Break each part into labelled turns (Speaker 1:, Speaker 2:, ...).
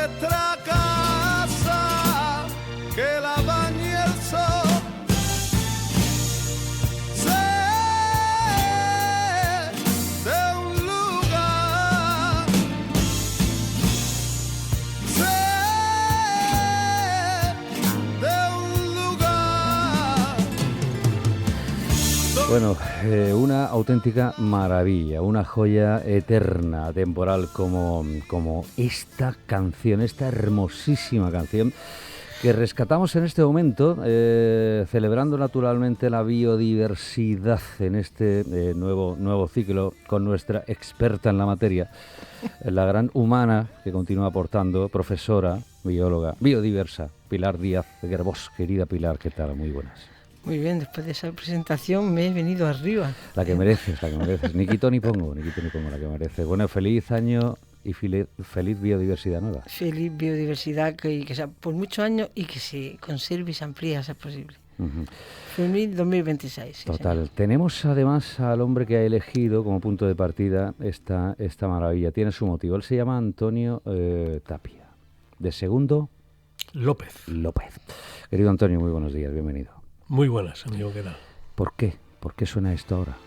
Speaker 1: nuestra casa, que la bañe el sol. Sé de un lugar, sé de un lugar.
Speaker 2: Bueno, una auténtica maravilla, una joya eterna, temporal, como esta canción, esta hermosísima canción que rescatamos en este momento, celebrando naturalmente la biodiversidad en este nuevo ciclo con nuestra experta en la materia, la gran humana que continúa aportando, profesora, bióloga, biodiversa, Pilar Díaz Gerbós. Querida Pilar, ¿qué tal? Muy buenas.
Speaker 3: Muy bien, después de esa presentación me he venido arriba.
Speaker 2: La que mereces, la que mereces. Ni quito ni pongo, la que mereces. Bueno, feliz año y feliz biodiversidad nueva.
Speaker 3: Feliz biodiversidad, que sea por muchos años y que se conserve y se amplíe a ser posible. Feliz 2026.
Speaker 2: Total.
Speaker 3: Sí,
Speaker 2: tenemos además al hombre que ha elegido como punto de partida esta maravilla. Tiene su motivo. Él se llama Antonio Tapia. De segundo,
Speaker 4: López.
Speaker 2: Querido Antonio, muy buenos días, bienvenido.
Speaker 4: Muy buenas, amigo, ¿qué tal?
Speaker 2: ¿Por qué? ¿Por qué suena esto ahora?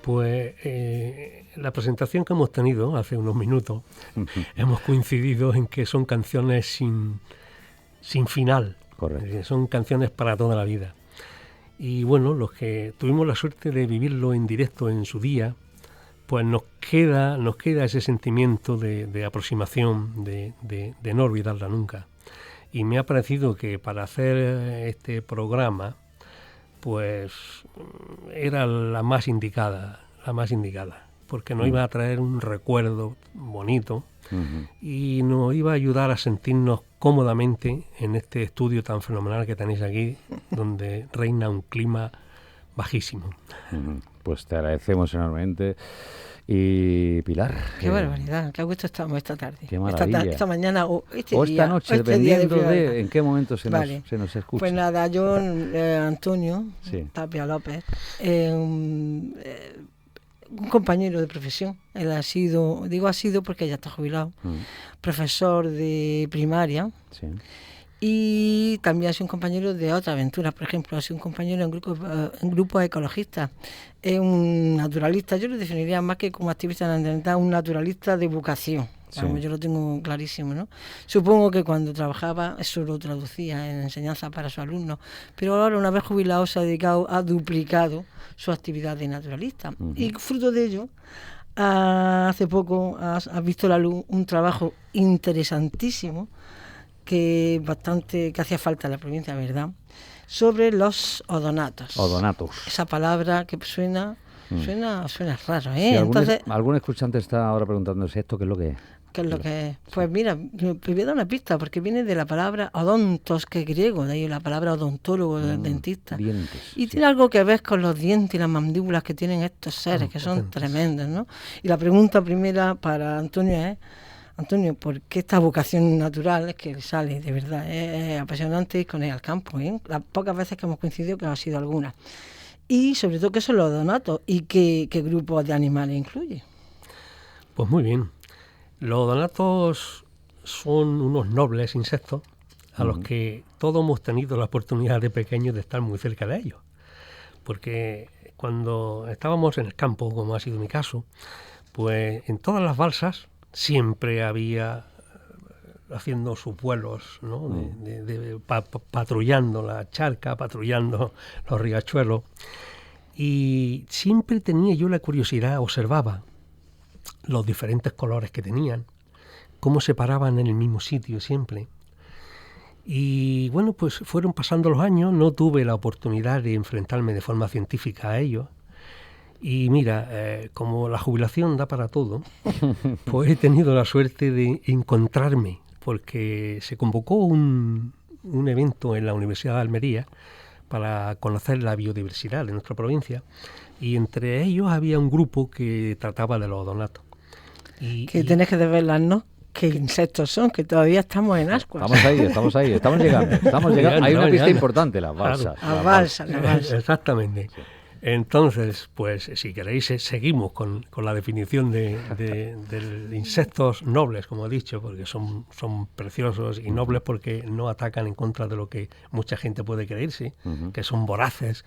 Speaker 4: Pues la presentación que hemos tenido hace unos minutos, hemos coincidido en que son canciones sin final.
Speaker 2: Correcto.
Speaker 4: Son canciones para toda la vida. Y bueno, los que tuvimos la suerte de vivirlo en directo en su día, pues nos queda ese sentimiento de aproximación, de no olvidarla nunca. Y me ha parecido que para hacer este programa, pues era la más indicada, porque nos iba a traer un recuerdo bonito y nos iba a ayudar a sentirnos cómodamente en este estudio tan fenomenal que tenéis aquí, donde reina un clima bajísimo.
Speaker 2: Pues te agradecemos enormemente. Y Pilar.
Speaker 3: Qué barbaridad, qué a gusto estamos esta tarde.
Speaker 2: Qué maravilla.
Speaker 3: Esta mañana o
Speaker 2: esta
Speaker 3: día,
Speaker 2: noche,
Speaker 3: este
Speaker 2: dependiendo
Speaker 3: día
Speaker 2: de en qué momento se
Speaker 3: vale.
Speaker 2: nos escucha.
Speaker 3: Pues nada, yo, Antonio
Speaker 2: sí.
Speaker 3: Tapia López, un compañero de profesión. Él ha sido porque ya está jubilado, profesor de primaria.
Speaker 2: Sí.
Speaker 3: Y también ha sido un compañero de otras aventuras. Por ejemplo, ha sido un compañero en grupos ecologistas. Es un naturalista, yo lo definiría más que como activista ambiental, un naturalista de vocación.
Speaker 2: Sí.
Speaker 3: Vamos, yo lo tengo clarísimo, ¿no? Supongo que cuando trabajaba eso lo traducía en enseñanza para sus alumnos, pero ahora, una vez jubilado, se ha duplicado su actividad de naturalista. Y fruto de ello, hace poco ha visto la luz un trabajo interesantísimo que hacía falta en la provincia, ¿verdad?, sobre los odonatos. Esa palabra que suena raro, ¿eh?
Speaker 2: Si algún escuchante está ahora preguntándose esto, ¿qué es lo que es?
Speaker 3: ¿Qué es lo que es? Pues mira, me voy a dar una pista, porque viene de la palabra odontos, que es griego, de ahí la palabra odontólogo, dentista.
Speaker 2: Dientes.
Speaker 3: Y tiene algo que ver con los dientes y las mandíbulas que tienen estos seres, que son tremendos, ¿no? Y la pregunta primera para Antonio es: Antonio, ¿por qué esta vocación natural es que sale, de verdad? Es apasionante ir con él al campo, ¿eh? Las pocas veces que hemos coincidido, que han sido algunas. Y sobre todo, ¿qué son los odonatos? ¿Y qué grupos de animales incluye?
Speaker 4: Pues muy bien. Los odonatos son unos nobles insectos a los que todos hemos tenido la oportunidad de pequeños de estar muy cerca de ellos. Porque cuando estábamos en el campo, como ha sido mi caso, pues en todas las balsas siempre había haciendo sus vuelos, ¿no? Patrullando la charca, patrullando los riachuelos. Y siempre tenía yo la curiosidad, observaba los diferentes colores que tenían, cómo se paraban en el mismo sitio siempre. Y bueno, pues fueron pasando los años, no tuve la oportunidad de enfrentarme de forma científica a ellos. Y mira, como la jubilación da para todo, pues he tenido la suerte de encontrarme, porque se convocó un evento en la Universidad de Almería para conocer la biodiversidad de nuestra provincia, y entre ellos había un grupo que trataba de los odonatos.
Speaker 3: Tenés que develar, ¿no?, qué insectos son, que todavía estamos en ascuas.
Speaker 2: Estamos ahí, estamos llegando. Hay una pista importante, las balsas.
Speaker 3: Las balsas.
Speaker 4: Exactamente.
Speaker 2: Sí.
Speaker 4: Entonces, pues si queréis, seguimos con la definición de insectos nobles, como he dicho, porque son preciosos y nobles porque no atacan en contra de lo que mucha gente puede creerse, que son voraces,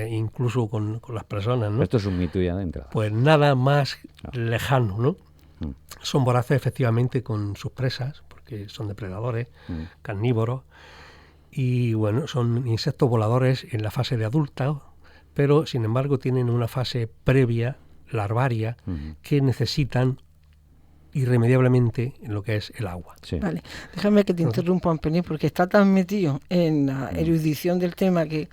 Speaker 4: incluso con las personas, ¿no?
Speaker 2: Esto es un mito ya de entrada.
Speaker 4: Pues nada más lejano, ¿no? Son voraces efectivamente con sus presas, porque son depredadores, carnívoros, y bueno, son insectos voladores en la fase de adulta, pero sin embargo tienen una fase previa, larvaria, que necesitan irremediablemente en lo que es el agua.
Speaker 2: Sí.
Speaker 3: Vale, déjame que te interrumpa un pelín, porque está tan metido en la erudición del tema que,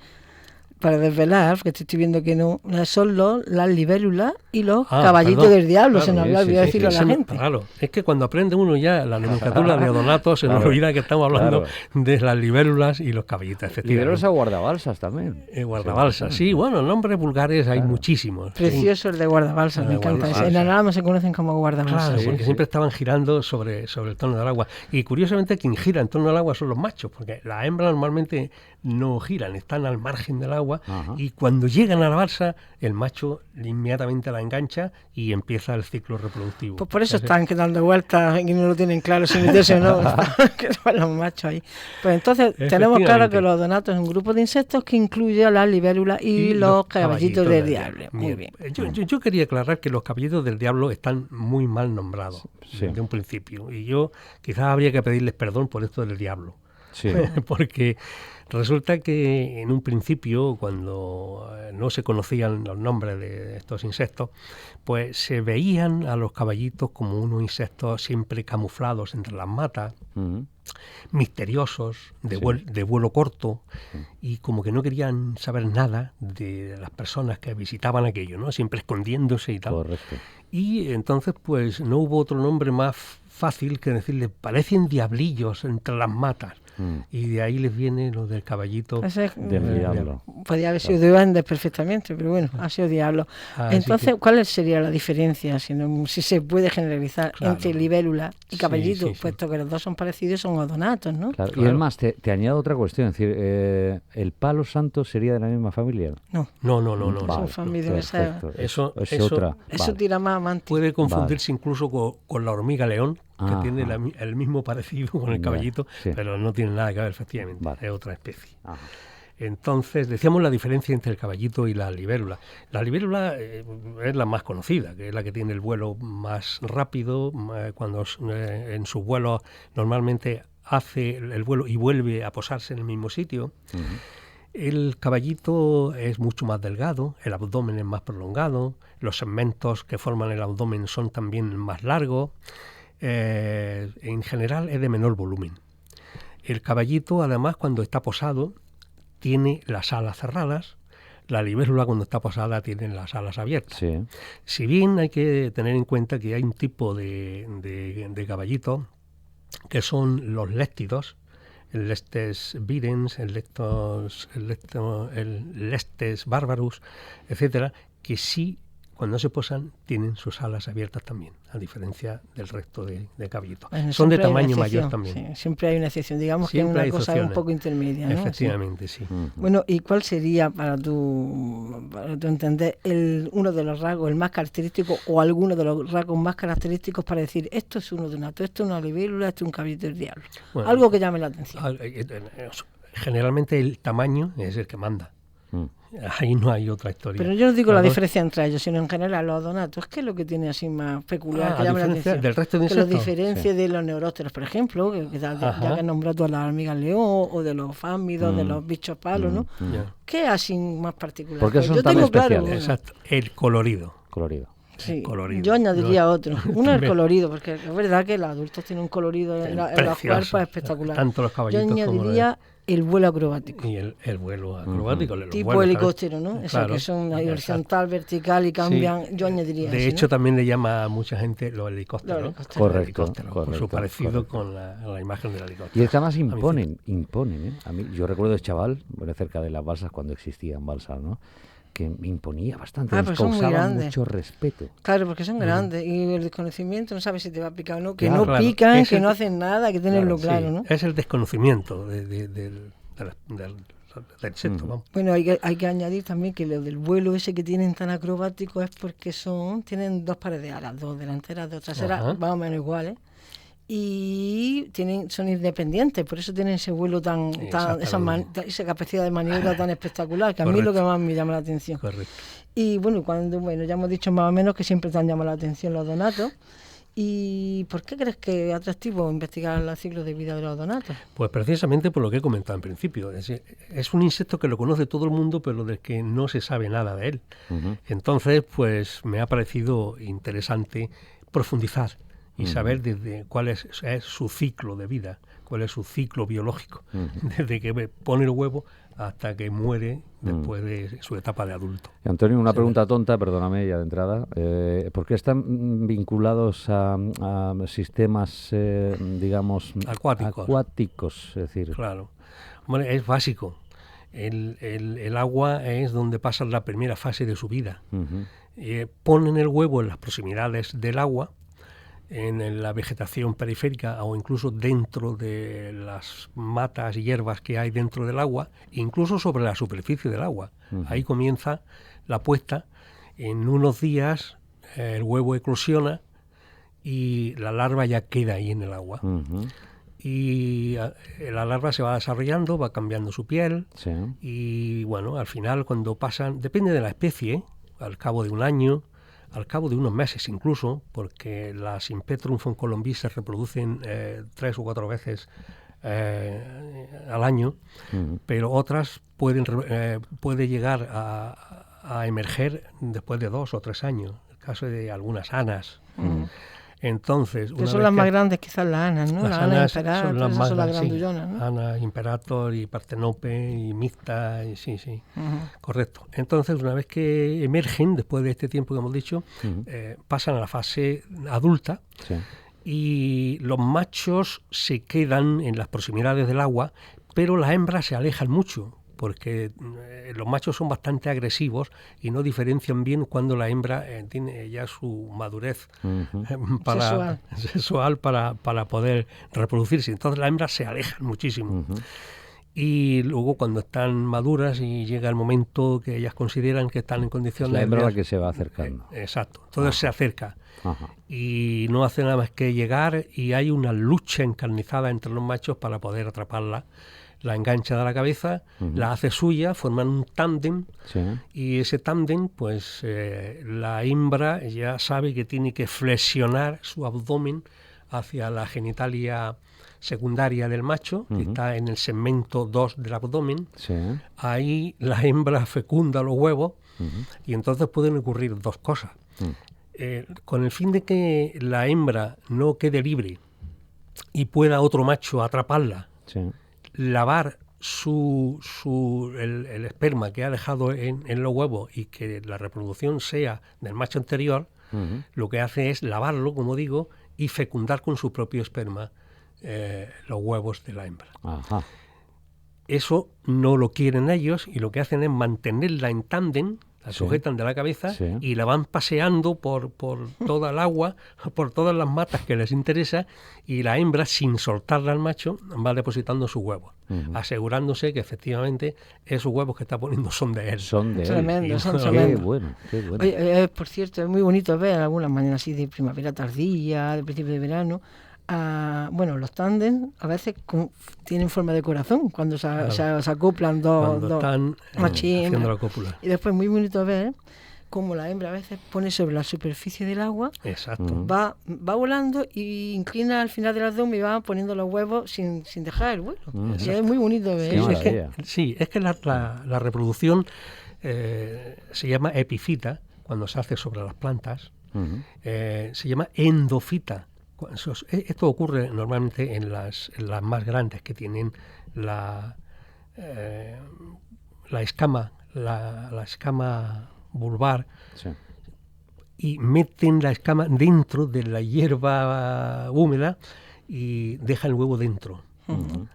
Speaker 3: para desvelar, porque te estoy viendo que no, son las libélulas y los caballitos
Speaker 4: perdón,
Speaker 3: del diablo,
Speaker 4: claro,
Speaker 3: se nos olvidó decirlo a la gente.
Speaker 4: Claro, es que cuando aprende uno ya la nomenclatura de odonatos, se nos olvida que estamos hablando de las libélulas y los caballitos, efectivamente.
Speaker 2: Libélulas a guardabalsas también.
Speaker 4: Guardabalsas, sí, bueno, nombres vulgares hay muchísimos.
Speaker 3: Precioso el de guardabalsas, me encanta. En Alhama se conocen como guardabalsas.
Speaker 4: Claro, porque siempre estaban girando sobre el tono del agua. Y curiosamente quien gira en torno al agua son los machos, porque las hembras normalmente no giran, están al margen del agua.
Speaker 2: Ajá.
Speaker 4: Y cuando llegan a la balsa, el macho inmediatamente la engancha y empieza el ciclo reproductivo.
Speaker 3: Pues por eso están dando vueltas y no lo tienen claro si meterse o no, que son los machos ahí. Pues entonces tenemos claro que los odonatos es un grupo de insectos que incluye a las libélulas y los caballitos del diablo. Muy bien.
Speaker 4: Yo quería aclarar que los caballitos del diablo están muy mal nombrados
Speaker 2: Sí.
Speaker 4: desde un principio. Y yo quizás habría que pedirles perdón por esto del diablo.
Speaker 2: Sí.
Speaker 4: Porque resulta que en un principio, cuando no se conocían los nombres de estos insectos, pues se veían a los caballitos como unos insectos siempre camuflados entre las matas, misteriosos, de vuelo corto, y como que no querían saber nada de las personas que visitaban aquello, ¿no? Siempre escondiéndose y tal.
Speaker 2: Correcto.
Speaker 4: Y entonces pues no hubo otro nombre más fácil que decirle, parecen diablillos entre las matas. Y de ahí les viene lo del caballito
Speaker 2: Del diablo.
Speaker 3: Podría haber sido duendes perfectamente, pero bueno, ha sido diablo. Entonces, ¿cuál sería la diferencia, si se puede generalizar, entre libélula y caballito?
Speaker 4: Sí.
Speaker 3: Puesto que los dos son parecidos, son odonatos, ¿no?
Speaker 2: Claro. Y además, te añado otra cuestión, es decir, ¿el palo santo sería de la misma familia?
Speaker 3: No.
Speaker 4: No.
Speaker 3: Son familias,
Speaker 2: Perfecto.
Speaker 4: Eso-
Speaker 2: es
Speaker 4: eso-
Speaker 2: otra.
Speaker 3: Eso
Speaker 2: Vale.
Speaker 3: tira más amante.
Speaker 4: Puede confundirse incluso con la hormiga león, que
Speaker 2: Ajá.
Speaker 4: tiene el mismo parecido con el
Speaker 2: Ya,
Speaker 4: caballito,
Speaker 2: sí.
Speaker 4: pero no tiene nada que ver, efectivamente,
Speaker 2: Vale.
Speaker 4: es otra especie.
Speaker 2: Ajá.
Speaker 4: Entonces, decíamos la diferencia entre el caballito y la libélula. La libélula es la más conocida, que es la que tiene el vuelo más rápido, cuando en sus vuelos normalmente hace el vuelo y vuelve a posarse en el mismo sitio. El caballito es mucho más delgado, el abdomen es más prolongado, los segmentos que forman el abdomen son también más largos, en general es de menor volumen. El caballito, además, cuando está posado, tiene las alas cerradas. La libélula, cuando está posada, tiene las alas abiertas.
Speaker 2: Sí.
Speaker 4: Si bien hay que tener en cuenta que hay un tipo de caballito que son los léctidos, el Lestes virens, el Lestes barbarus, etcétera, que sí, cuando se posan, tienen sus alas abiertas también, a diferencia del resto de caballitos.
Speaker 3: Bueno,
Speaker 4: Son de
Speaker 3: siempre hay una
Speaker 4: tamaño mayor
Speaker 3: excepción,
Speaker 4: también.
Speaker 3: sí, siempre hay una excepción, digamos
Speaker 4: Siempre
Speaker 3: que
Speaker 4: hay
Speaker 3: es una cosa
Speaker 4: excepciones.
Speaker 3: un poco intermedia, ¿no?
Speaker 4: Efectivamente, sí.
Speaker 3: Bueno, ¿y cuál sería, para tu entender, uno de los rasgos, el más característico, o alguno de los rasgos más característicos para decir, esto es un odonato, esto es una libélula, esto es un caballito del diablo?
Speaker 4: Bueno,
Speaker 3: Algo que llame la atención.
Speaker 4: Generalmente el tamaño es el que manda. Ahí no hay otra historia.
Speaker 3: Pero yo no digo la
Speaker 4: Los dos-
Speaker 3: diferencia entre ellos, sino en general los odonatos. ¿Qué es lo que tiene así más peculiar que
Speaker 4: a
Speaker 3: llame la
Speaker 4: diferencia
Speaker 3: atención?
Speaker 4: del resto de
Speaker 3: Que los
Speaker 4: insectos.
Speaker 3: diferencie de los neurópteros, por ejemplo, ya
Speaker 4: Ajá.
Speaker 3: que has nombrado tú a las hormigas león, o de los fámidos, de los bichos palos, ¿no?
Speaker 4: Ya.
Speaker 3: ¿Qué es así más particular?
Speaker 2: ¿Por qué
Speaker 3: Pues
Speaker 2: son
Speaker 3: yo
Speaker 2: tan
Speaker 3: tengo claro
Speaker 2: especiales?
Speaker 3: una.
Speaker 4: Exacto, el colorido.
Speaker 2: Colorido.
Speaker 3: Sí,
Speaker 4: colorido.
Speaker 3: yo añadiría
Speaker 4: No,
Speaker 3: otro. Uno es el
Speaker 4: también.
Speaker 3: colorido, porque es verdad que los adultos tienen un colorido en los
Speaker 4: Precioso.
Speaker 3: cuerpos espectacular.
Speaker 4: Tanto los
Speaker 3: Yo
Speaker 4: caballitos como
Speaker 3: añadiría el vuelo acrobático.
Speaker 4: y el vuelo acrobático. Los
Speaker 3: Tipo
Speaker 4: vuelos,
Speaker 3: helicóptero, ¿no? Eso
Speaker 4: Claro.
Speaker 3: que son
Speaker 4: Exacto.
Speaker 3: horizontal, vertical y cambian.
Speaker 4: Sí.
Speaker 3: Yo añadiría
Speaker 4: De
Speaker 3: ese,
Speaker 4: hecho,
Speaker 3: ¿no?
Speaker 4: también le llama a mucha gente los helicópteros.
Speaker 3: Los helicópteros.
Speaker 2: Correcto,
Speaker 4: Helicóptero, por
Speaker 2: correcto,
Speaker 4: su parecido
Speaker 2: correcto.
Speaker 4: con la imagen del helicóptero.
Speaker 2: Y es que además
Speaker 4: A mí
Speaker 2: imponen, ¿eh? A mí, yo recuerdo de chaval, bueno, cerca de las balsas cuando existían balsas, ¿no? Que me imponía bastante, nos
Speaker 3: pues son muy
Speaker 2: causaba
Speaker 3: grandes.
Speaker 2: mucho respeto.
Speaker 3: Claro, porque son grandes y el desconocimiento no sabes si te va a picar o no, que
Speaker 2: Claro,
Speaker 3: no
Speaker 4: claro.
Speaker 3: pican,
Speaker 4: Es
Speaker 3: que
Speaker 4: el-
Speaker 3: no hacen nada, hay que tenerlo
Speaker 4: Sí,
Speaker 3: claro, ¿no?
Speaker 4: es el desconocimiento de del sexo, vamos.
Speaker 3: Bueno, hay que añadir también que lo del vuelo ese que tienen tan acrobático es porque tienen 2 pares de alas, 2 delanteras, 2 traseras,
Speaker 4: Ajá.
Speaker 3: más o menos iguales. Y son independientes, por eso tienen ese vuelo esa capacidad de maniobra tan espectacular, que a mí es lo que más me llama la atención.
Speaker 4: Correcto.
Speaker 3: Y bueno, ya hemos dicho más o menos que siempre te han llamado la atención los donatos. ¿Y por qué crees que es atractivo investigar el ciclo de vida de los donatos?
Speaker 4: Pues precisamente por lo que he comentado en principio. Es un insecto que lo conoce todo el mundo, pero del que no se sabe nada de él.
Speaker 2: Ujú.
Speaker 4: Entonces, pues me ha parecido interesante profundizar y saber desde cuál es su ciclo de vida, cuál es su ciclo biológico, desde que pone el huevo hasta que muere después de su etapa de adulto.
Speaker 2: Antonio, una pregunta tonta, perdóname ya de entrada. ¿Por qué están vinculados a sistemas, digamos, acuáticos? Es decir,
Speaker 4: Claro. Bueno, es básico. El agua es donde pasan la primera fase de su vida.
Speaker 2: ujú,
Speaker 4: Ponen el huevo en las proximidades del agua, en la vegetación periférica o incluso dentro de las matas y hierbas que hay dentro del agua, incluso sobre la superficie del agua. Ahí comienza la puesta. En unos días el huevo eclosiona y la larva ya queda ahí en el agua.
Speaker 2: ujú,
Speaker 4: Y la larva se va desarrollando, va cambiando su piel
Speaker 2: sí,
Speaker 4: y bueno, al final cuando pasan, depende de la especie, al cabo de un año, al cabo de unos meses incluso, porque las Impetrum foncolombi se reproducen 3 o 4 veces al año,
Speaker 2: ujú,
Speaker 4: pero otras puede llegar a emerger después de 2 o 3 años, el caso de algunas anas. Entonces,
Speaker 3: Que
Speaker 4: una
Speaker 3: son
Speaker 4: vez
Speaker 3: las
Speaker 4: que-
Speaker 3: más grandes quizás las anas, ¿no?
Speaker 4: las
Speaker 3: Las
Speaker 4: anas
Speaker 3: imperator,
Speaker 4: son las
Speaker 3: esas
Speaker 4: más
Speaker 3: son las
Speaker 4: grandes, sí.
Speaker 3: grandullonas, ¿no?
Speaker 4: Ana imperator y partenope y mixta, y sí,
Speaker 3: Ujú.
Speaker 4: correcto. Entonces, una vez que emergen, después de este tiempo que hemos dicho, pasan a la fase adulta
Speaker 2: sí.
Speaker 4: y los machos se quedan en las proximidades del agua, pero las hembras se alejan mucho, porque los machos son bastante agresivos y no diferencian bien cuando la hembra tiene ya su madurez
Speaker 2: Ujú.
Speaker 4: sexual para poder reproducirse. Entonces las hembras se alejan muchísimo.
Speaker 2: Ujú.
Speaker 4: Y luego cuando están maduras y llega el momento que ellas consideran que están en
Speaker 2: Es
Speaker 4: condiciones...
Speaker 2: la hembra
Speaker 4: de-
Speaker 2: la que se va acercando.
Speaker 4: Exacto. Entonces se acerca
Speaker 2: Ajá.
Speaker 4: y no hace nada más que llegar y hay una lucha encarnizada entre los machos para poder atraparla. La engancha de la cabeza, la hace suya, forman un tándem
Speaker 2: Sí.
Speaker 4: y ese tándem, pues la hembra ya sabe que tiene que flexionar su abdomen hacia la genitalia secundaria del macho, que está en el segmento 2 del abdomen.
Speaker 2: Sí.
Speaker 4: Ahí la hembra fecunda los huevos y entonces pueden ocurrir 2 cosas. Con el fin de que la hembra no quede libre y pueda otro macho atraparla,
Speaker 2: Sí.
Speaker 4: lavar el esperma que ha dejado en los huevos y que la reproducción sea del macho anterior, lo que hace es lavarlo, como digo, y fecundar con su propio esperma los huevos de la hembra.
Speaker 2: Ajá.
Speaker 4: Eso no lo quieren ellos y lo que hacen es mantenerla en tándem, la
Speaker 2: Sí.
Speaker 4: sujetan de la cabeza
Speaker 2: Sí.
Speaker 4: y la van paseando por toda el agua, por todas las matas que les interesa, y la hembra, sin soltarla al macho, va depositando sus huevos, asegurándose que efectivamente esos huevos que está poniendo son de él.
Speaker 2: Son de él.
Speaker 3: Tremendo, son
Speaker 2: Qué
Speaker 3: tremendos.
Speaker 2: bueno, qué bueno.
Speaker 3: Oye, por cierto, es muy bonito ver algunas mañanas así de primavera tardía, de principio de verano. Bueno, los tándem a veces tienen forma de corazón cuando se acoplan
Speaker 4: Cuando
Speaker 3: dos
Speaker 4: están
Speaker 3: macho y
Speaker 4: haciendo
Speaker 3: hembra.
Speaker 4: la cópula.
Speaker 3: Y después muy bonito ver cómo la hembra a veces pone sobre la superficie del agua,
Speaker 4: Exacto.
Speaker 3: va volando y inclina al final del abdomen y va poniendo los huevos sin dejar el vuelo. Y es muy bonito ver
Speaker 2: Qué
Speaker 3: eso.
Speaker 2: maravilla.
Speaker 4: Sí, es que la reproducción se llama epifita, cuando se hace sobre las plantas, se llama endofita. Esto ocurre normalmente en las más grandes, que tienen la escama vulvar,
Speaker 2: Sí.
Speaker 4: y meten la escama dentro de la hierba húmeda y dejan el huevo dentro.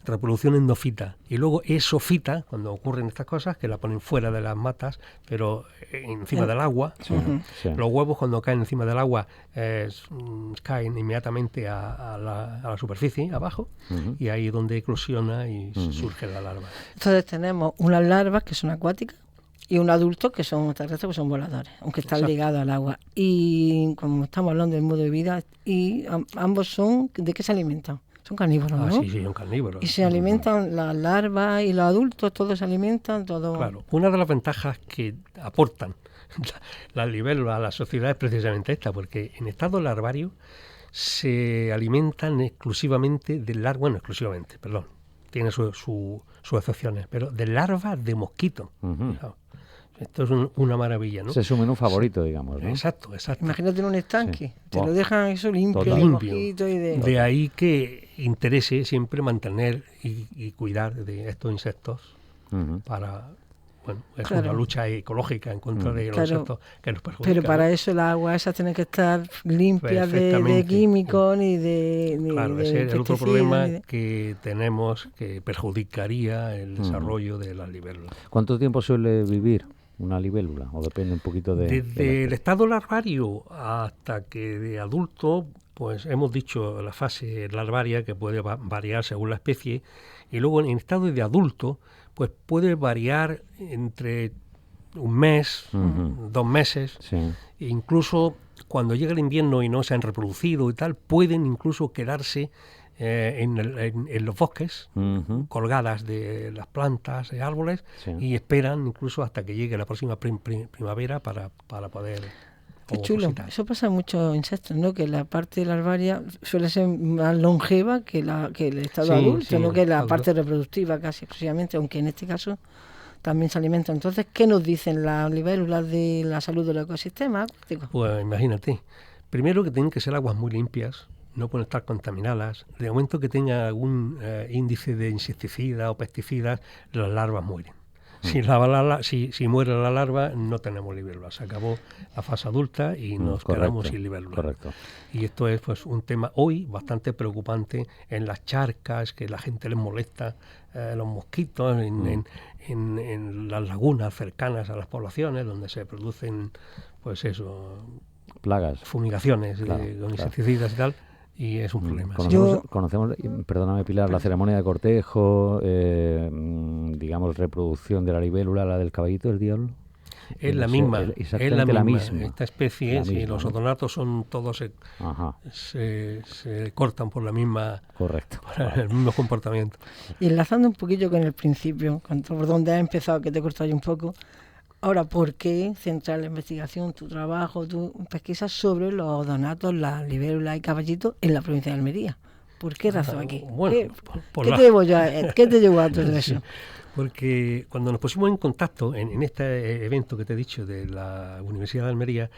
Speaker 4: reproducción endofita. Y luego esofita, cuando ocurren estas cosas, que la ponen fuera de las matas, pero encima del agua.
Speaker 2: Sí.
Speaker 4: Los huevos, cuando caen encima del agua, caen inmediatamente a la superficie, abajo, y ahí es donde eclosiona y surge la larva.
Speaker 3: Entonces tenemos unas larvas que son acuáticas y un adulto que son terrestres, que son voladores, aunque están
Speaker 4: Exacto.
Speaker 3: ligados al agua. Y como estamos hablando del modo de vida, y ambos son, ¿de qué se alimentan? Son carnívoros, ¿no?
Speaker 4: Sí, son carnívoros.
Speaker 3: Y se alimentan las larvas y los adultos, todos se alimentan, todos...
Speaker 4: Claro, una de las ventajas que aportan las libélulas a la sociedad es precisamente esta, porque en estado larvario se alimentan exclusivamente de larvas, bueno, exclusivamente, perdón, tiene sus excepciones, pero de larvas de mosquito. Claro. Esto es una maravilla, ¿no?
Speaker 2: Ese es su menú favorito, digamos, ¿no?
Speaker 4: Exacto.
Speaker 3: Imagínate en un estanque,
Speaker 2: Sí.
Speaker 3: te
Speaker 2: Wow.
Speaker 3: lo dejan eso limpio,
Speaker 2: Total.
Speaker 3: de
Speaker 4: Limpio.
Speaker 3: mosquitos y de...
Speaker 4: De ahí que interese siempre mantener y cuidar de estos insectos para... Bueno, es
Speaker 3: Claro.
Speaker 4: una lucha ecológica en contra de los
Speaker 3: Claro.
Speaker 4: insectos que nos perjudican.
Speaker 3: Pero para
Speaker 4: ¿no?
Speaker 3: eso las aguas esas tienen que estar limpias de
Speaker 4: Perfectamente.
Speaker 3: químicos ni de
Speaker 4: Claro,
Speaker 3: de
Speaker 4: ese es el otro
Speaker 3: pesticidas,
Speaker 4: problema
Speaker 3: ni de-
Speaker 4: que tenemos que perjudicaría el desarrollo de las libélulas.
Speaker 2: ¿Cuánto tiempo suele vivir una libélula? ¿O depende un poquito de...?
Speaker 4: Desde el estado larvario hasta que de adulto, pues hemos dicho la fase larvaria que puede variar según la especie, y luego en estado de adulto, pues puede variar entre un mes, 2 meses,
Speaker 2: Sí.
Speaker 4: e incluso cuando llega el invierno y no se han reproducido y tal, pueden incluso quedarse en los bosques, colgadas de las plantas y árboles,
Speaker 2: Sí.
Speaker 4: y esperan incluso hasta que llegue la próxima primavera para poder
Speaker 3: Qué chulo.
Speaker 4: opositar.
Speaker 3: Eso pasa en muchos insectos, ¿no? Que la parte larvaria suele ser más longeva que el estado
Speaker 4: Sí,
Speaker 3: adulto,
Speaker 4: sí,
Speaker 3: no que la
Speaker 4: adulto.
Speaker 3: parte reproductiva casi exclusivamente, aunque en este caso también se alimenta. Entonces, ¿qué nos dicen las libélulas de la salud del ecosistema acuático?
Speaker 4: Pues imagínate, primero que tienen que ser aguas muy limpias, no pueden estar contaminadas. De momento que tenga algún índice de insecticida o pesticidas, las larvas mueren. Si muere la larva, no tenemos libélulas. Se acabó la fase adulta y nos quedamos sin libélulas.
Speaker 2: Correcto.
Speaker 4: Y esto es pues un tema hoy bastante preocupante en las charcas, que la gente les molesta, los mosquitos, en las lagunas cercanas a las poblaciones, donde se producen, pues eso,
Speaker 2: Plagas.
Speaker 4: fumigaciones
Speaker 2: Claro,
Speaker 4: con insecticidas y tal, y es un problema. sí.
Speaker 2: Conocemos, perdóname Pilar, la ceremonia de cortejo, digamos, reproducción de la libélula, la del caballito del diablo.
Speaker 4: Es
Speaker 2: No
Speaker 4: la
Speaker 2: sé,
Speaker 4: misma,
Speaker 2: exactamente la misma.
Speaker 4: Esta especie,
Speaker 2: La
Speaker 4: sí,
Speaker 2: misma,
Speaker 4: los
Speaker 2: ¿no?
Speaker 4: odonatos son todos
Speaker 2: Ajá,
Speaker 4: se cortan por la misma
Speaker 2: correcto.
Speaker 4: por el mismo comportamiento.
Speaker 3: Y enlazando un poquillo con el principio, por donde has empezado, que te he cortado ahí un poco, ahora, ¿por qué centrar la investigación, tu trabajo, tu pesquisa sobre los odonatos, las libélulas y caballitos en la provincia de Almería? ¿Por qué razón aquí?
Speaker 4: Bueno, por
Speaker 3: ¿Qué
Speaker 4: la-
Speaker 3: ¿Qué te llevó a todo
Speaker 4: Sí,
Speaker 3: eso?
Speaker 4: porque cuando nos pusimos en contacto en este evento que te he dicho de la Universidad de Almería,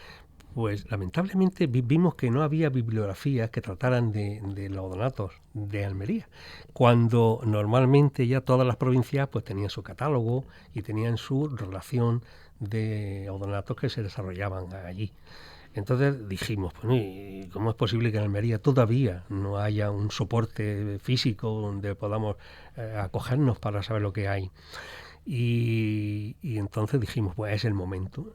Speaker 4: pues lamentablemente vimos que no había bibliografías que trataran de los odonatos de Almería, cuando normalmente ya todas las provincias pues tenían su catálogo y tenían su relación de odonatos que se desarrollaban allí. Entonces dijimos, pues, ¿y cómo es posible que en Almería todavía no haya un soporte físico donde podamos acogernos para saber lo que hay? Y entonces dijimos, pues es el momento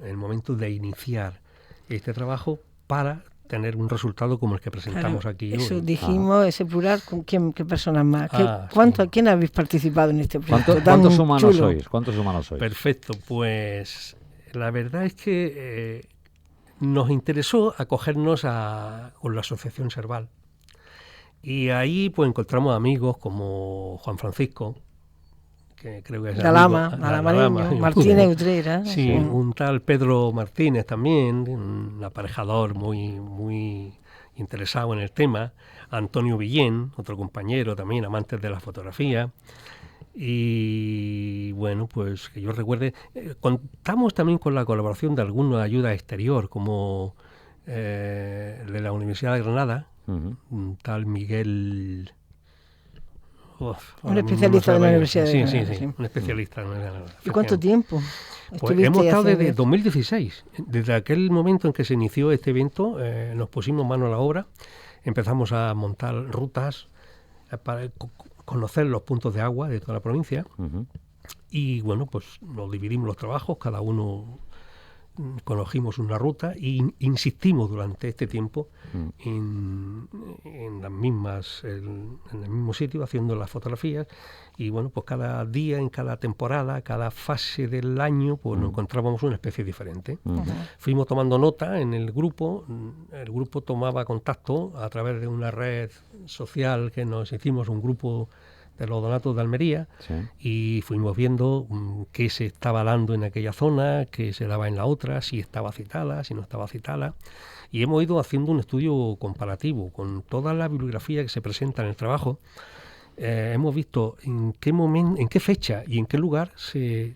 Speaker 4: de iniciar este trabajo para tener un resultado como el que presentamos
Speaker 3: Claro,
Speaker 4: aquí
Speaker 3: eso
Speaker 4: hoy.
Speaker 3: dijimos, ese plural, ¿con qué personas más?
Speaker 4: Sí.
Speaker 3: ¿Quién habéis participado en este proyecto tan
Speaker 2: ¿Cuántos humanos
Speaker 3: chulo?
Speaker 2: sois? ¿Cuántos humanos sois?
Speaker 4: Perfecto, pues la verdad es que nos interesó acogernos con la Asociación Serval. Y ahí pues encontramos amigos como Juan Francisco, que creo que es
Speaker 3: Galama,
Speaker 4: amigo,
Speaker 3: Galamareño, Martínez Utrera.
Speaker 4: Sí, un tal Pedro Martínez también, un aparejador muy interesado en el tema, Antonio Villén, otro compañero también, amante de la fotografía. Y bueno, pues que yo recuerde, contamos también con la colaboración de alguna ayuda exterior, como de la Universidad de Granada, un tal Miguel...
Speaker 3: Un especialista de la Universidad de Granada.
Speaker 4: Sí, un especialista.
Speaker 3: ¿Y cuánto tiempo?
Speaker 4: Pues hemos estado desde 2016. Desde aquel momento en que se inició este evento, nos pusimos mano a la obra, empezamos a montar rutas conocer los puntos de agua de toda la provincia.
Speaker 2: Ujú.
Speaker 4: Y bueno, pues nos dividimos los trabajos, cada uno conocimos una ruta e insistimos durante este tiempo en las mismas, en el mismo sitio haciendo las fotografías. Y bueno, pues cada día, en cada temporada, cada fase del año, pues nos encontrábamos una especie diferente. Fuimos tomando nota en el grupo tomaba contacto a través de una red social que nos hicimos, un grupo de los Donatos de Almería,
Speaker 2: Sí.
Speaker 4: y fuimos viendo qué se estaba dando en aquella zona, qué se daba en la otra, si estaba citada, si no estaba citada, y hemos ido haciendo un estudio comparativo con toda la bibliografía que se presenta en el trabajo. Hemos visto en qué momento, en qué fecha y en qué lugar se